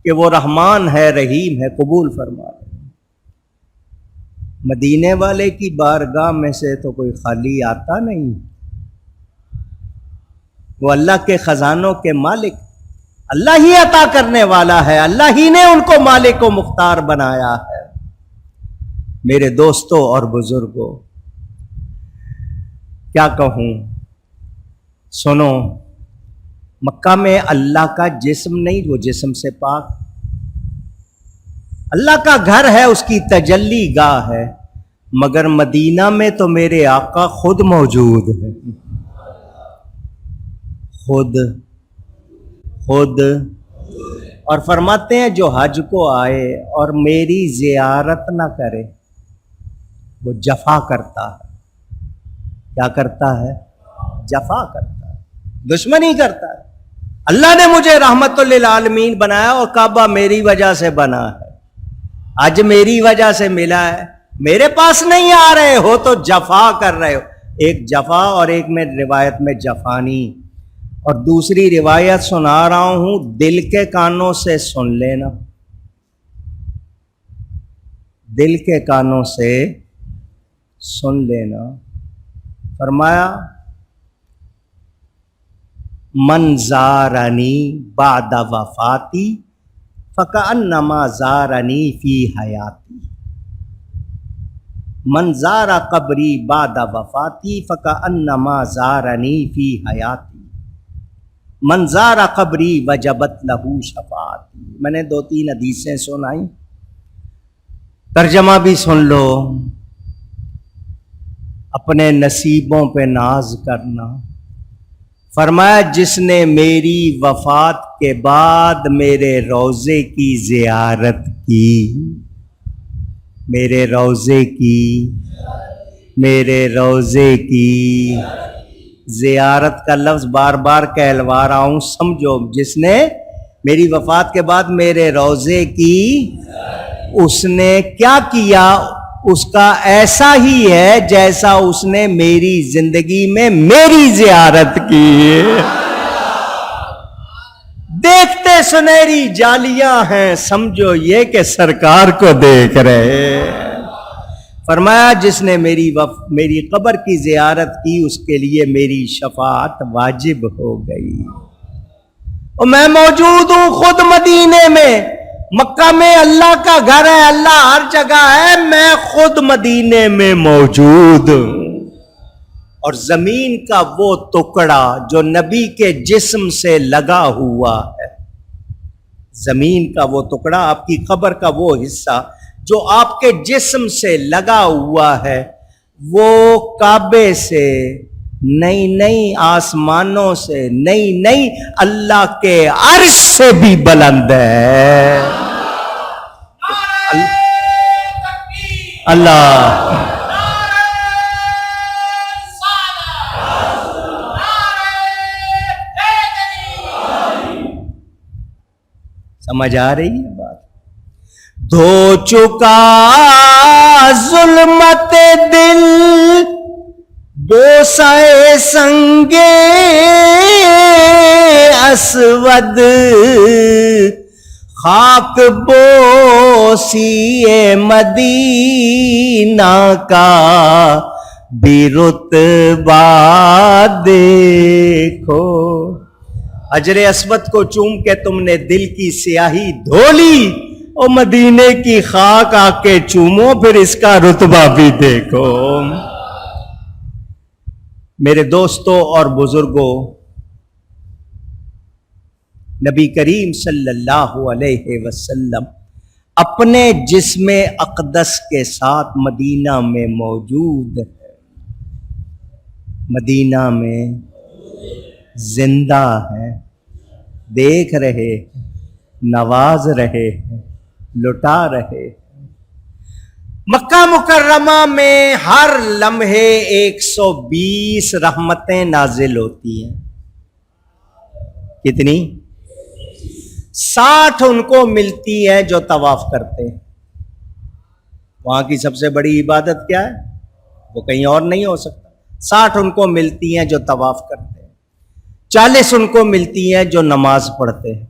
کہ وہ رحمان ہے، رحیم ہے، قبول فرما دے. مدینے والے کی بارگاہ میں سے تو کوئی خالی آتا نہیں. وہ اللہ کے خزانوں کے مالک، اللہ ہی عطا کرنے والا ہے، اللہ ہی نے ان کو مالک و مختار بنایا ہے. میرے دوستوں اور بزرگوں، کیا کہوں، سنو، مکہ میں اللہ کا جسم نہیں، وہ جسم سے پاک. اللہ کا گھر ہے، اس کی تجلی گاہ ہے، مگر مدینہ میں تو میرے آقا خود موجود ہے. خود اور فرماتے ہیں جو حج کو آئے اور میری زیارت نہ کرے وہ جفا کرتا ہے. کیا کرتا ہے؟ جفا کرتا ہے، دشمنی کرتا ہے. اللہ نے مجھے رحمت للعالمین بنایا اور کعبہ میری وجہ سے بنا ہے، حج میری وجہ سے ملا ہے. میرے پاس نہیں آ رہے ہو تو جفا کر رہے ہو. ایک جفا اور ایک میں روایت میں جفانی، اور دوسری روایت سنا رہا ہوں، دل کے کانوں سے سن لینا، دل کے کانوں سے سن لینا. فرمایا من زارنی بعد وفاتی فکأنما زارنی فی حیاتی. من زار قبری بعد وفاتی فکأنما زارنی فی حیاتی. من زار قبری وجبت لہو شفاعتی. میں نے 2-3 حدیثیں سنائی، ترجمہ بھی سن لو. اپنے نصیبوں پہ ناز کرنا. فرمایا جس نے میری وفات کے بعد میرے روضے کی زیارت کی، میرے روضے کی زیارت کا لفظ بار بار کہلوا رہا ہوں، سمجھو. جس نے میری وفات کے بعد میرے روضے کی، اس نے کیا کیا؟ اس کا ایسا ہی ہے جیسا اس نے میری زندگی میں میری زیارت کی. دیکھتے سنہری جالیاں ہیں، سمجھو یہ کہ سرکار کو دیکھ رہے. فرمایا جس نے میری قبر کی زیارت کی اس کے لیے میری شفاعت واجب ہو گئی. اور میں موجود ہوں خود مدینے میں. مکہ میں اللہ کا گھر ہے، اللہ ہر جگہ ہے، میں خود مدینے میں موجود ہوں. اور زمین کا وہ ٹکڑا جو نبی کے جسم سے لگا ہوا ہے، زمین کا وہ ٹکڑا، آپ کی قبر کا وہ حصہ جو آپ کے جسم سے لگا ہوا ہے، وہ کعبے سے نہیں نہیں آسمانوں سے، نہیں نہیں اللہ کے عرش سے بھی بلند ہے۔ اللہ سمجھ آ رہی ہے بات؟ دھو چکا ظلمت دل بوسائے سنگ اسود، خاک بوسی مدینہ کا بھی رتبہ دیکھو۔ حجر اسود کو چوم کے تم نے دل کی سیاہی دھو لی، اور مدینے کی خاک آ کے چومو پھر اس کا رتبہ بھی دیکھو۔ میرے دوستوں اور بزرگوں، نبی کریم صلی اللہ علیہ وسلم اپنے جسم اقدس کے ساتھ مدینہ میں موجود ہے، مدینہ میں زندہ ہے، دیکھ رہے، نواز رہے، لٹا رہے۔ مکہ مکرمہ میں ہر لمحے 120 رحمتیں نازل ہوتی ہیں۔ کتنی؟ 60 ان کو ملتی ہے جو طواف کرتے ہیں۔ وہاں کی سب سے بڑی عبادت کیا ہے؟ وہ کہیں اور نہیں ہو سکتا۔ 60 ان کو ملتی ہیں جو طواف کرتے ہیں، 40 ان کو ملتی ہیں جو نماز پڑھتے ہیں،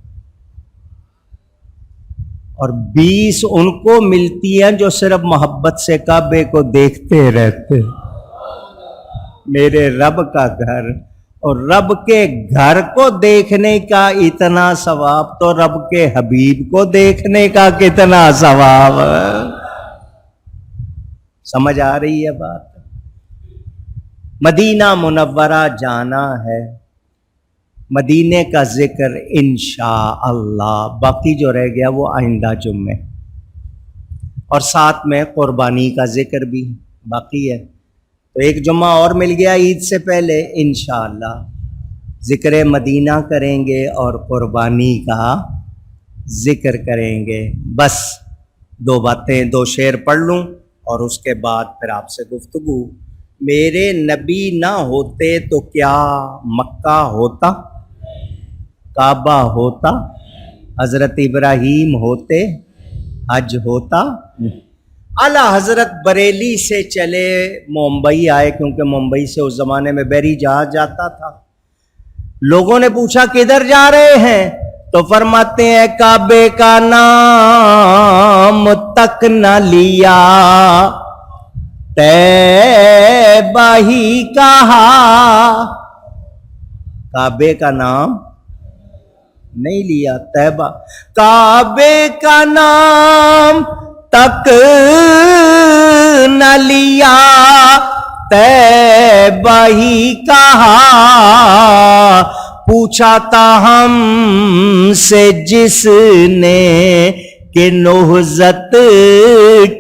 اور 20 ان کو ملتی ہیں جو صرف محبت سے کعبے کو دیکھتے رہتے۔ میرے رب کا گھر، اور رب کے گھر کو دیکھنے کا اتنا ثواب تو رب کے حبیب کو دیکھنے کا کتنا ثواب۔ سمجھ آ رہی ہے بات؟ مدینہ منورہ جانا ہے، مدینے کا ذکر انشاءاللہ، باقی جو رہ گیا وہ آئندہ جمعے، اور ساتھ میں قربانی کا ذکر بھی باقی ہے۔ تو ایک جمعہ اور مل گیا عید سے پہلے، انشاءاللہ ذکر مدینہ کریں گے اور قربانی کا ذکر کریں گے۔ بس 2 باتیں، 2 شعر پڑھ لوں اور اس کے بعد پھر آپ سے گفتگو۔ میرے نبی نہ ہوتے تو کیا مکہ ہوتا، کعبہ ہوتا، حضرت ابراہیم ہوتے، حج ہوتا۔ اعلی حضرت بریلی سے چلے ممبئی آئے، کیونکہ ممبئی سے اس زمانے میں بحری جہاز جاتا تھا۔ لوگوں نے پوچھا کدھر جا رہے ہیں؟ تو فرماتے ہیں کعبے کا نام تک نہ لیا، طیبہ ہی کہا۔ کعبے کا نام نہیں لیا، طیبہ، کعبے کا نام تک نہ لیا، طیبہ ہی کہا۔ پوچھا تھا ہم سے جس نے کہ نہضت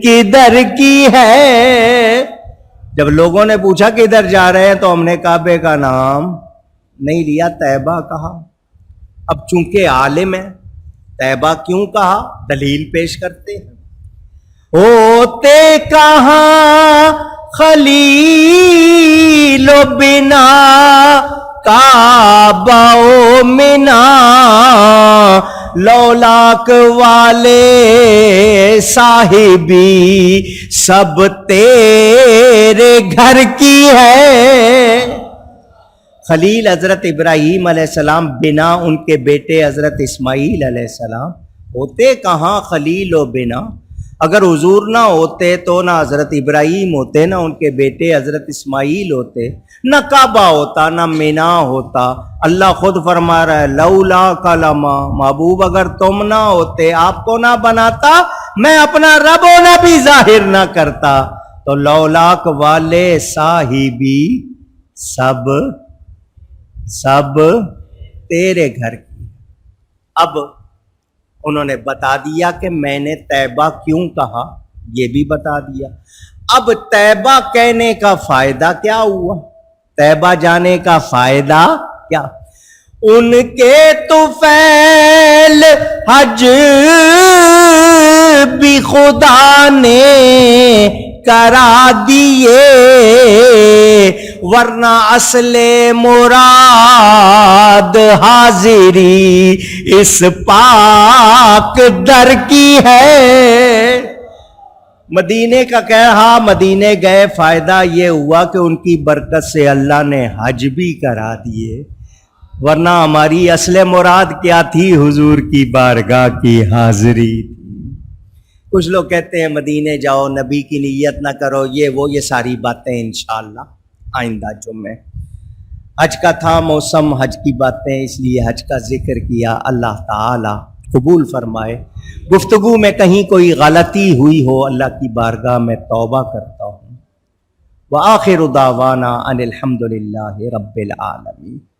کدھر کی ہے۔ جب لوگوں نے پوچھا کدھر جا رہے ہیں تو ہم نے کعبے کا نام نہیں لیا، طیبہ کہا۔ اب چونکہ عالم ہے، طیبہ کیوں کہا دلیل پیش کرتے ہیں۔ ہوتے کہاں خلیل و بنا، کعبہ و منا، لولاک والے صاحبی سب تیرے گھر کی ہے۔ خلیل حضرت ابراہیم علیہ السلام، بنا ان کے بیٹے حضرت اسماعیل علیہ السلام۔ ہوتے کہاں خلیل و بنا، اگر حضور نہ ہوتے تو نہ حضرت ابراہیم ہوتے، نہ ان کے بیٹے حضرت اسماعیل ہوتے، نہ کعبہ ہوتا، نہ مینا ہوتا۔ اللہ خود فرما رہا ہے لولا کلمہ، محبوب اگر تم نہ ہوتے، آپ کو نہ بناتا، میں اپنا رب ہونا بھی ظاہر نہ کرتا۔ تو لولاک والے صاحبی سب تیرے گھر کی۔ اب انہوں نے بتا دیا کہ میں نے طیبہ کیوں کہا، یہ بھی بتا دیا۔ اب طیبہ کہنے کا فائدہ کیا ہوا؟ طیبہ جانے کا فائدہ کیا؟ ان کے طفیل حج بھی خدا نے کرا دیے، ورنہ اصل مراد حاضری اس پاک در کی ہے۔ مدینے کا کہا، مدینے گئے، فائدہ یہ ہوا کہ ان کی برکت سے اللہ نے حج بھی کرا دیے، ورنہ ہماری اصل مراد کیا تھی؟ حضور کی بارگاہ کی حاضری تھی۔ کچھ لوگ کہتے ہیں مدینے جاؤ، نبی کی نیت نہ کرو، یہ ساری باتیں انشاءاللہ آئندہ جمعے۔ حج کا تھا موسم، حج کی باتیں، اس لیے حج کا ذکر کیا۔ اللہ تعالی قبول فرمائے۔ گفتگو میں کہیں کوئی غلطی ہوئی ہو، اللہ کی بارگاہ میں توبہ کرتا ہوں۔ وآخر دعوانا ان الحمد للہ رب العالمین۔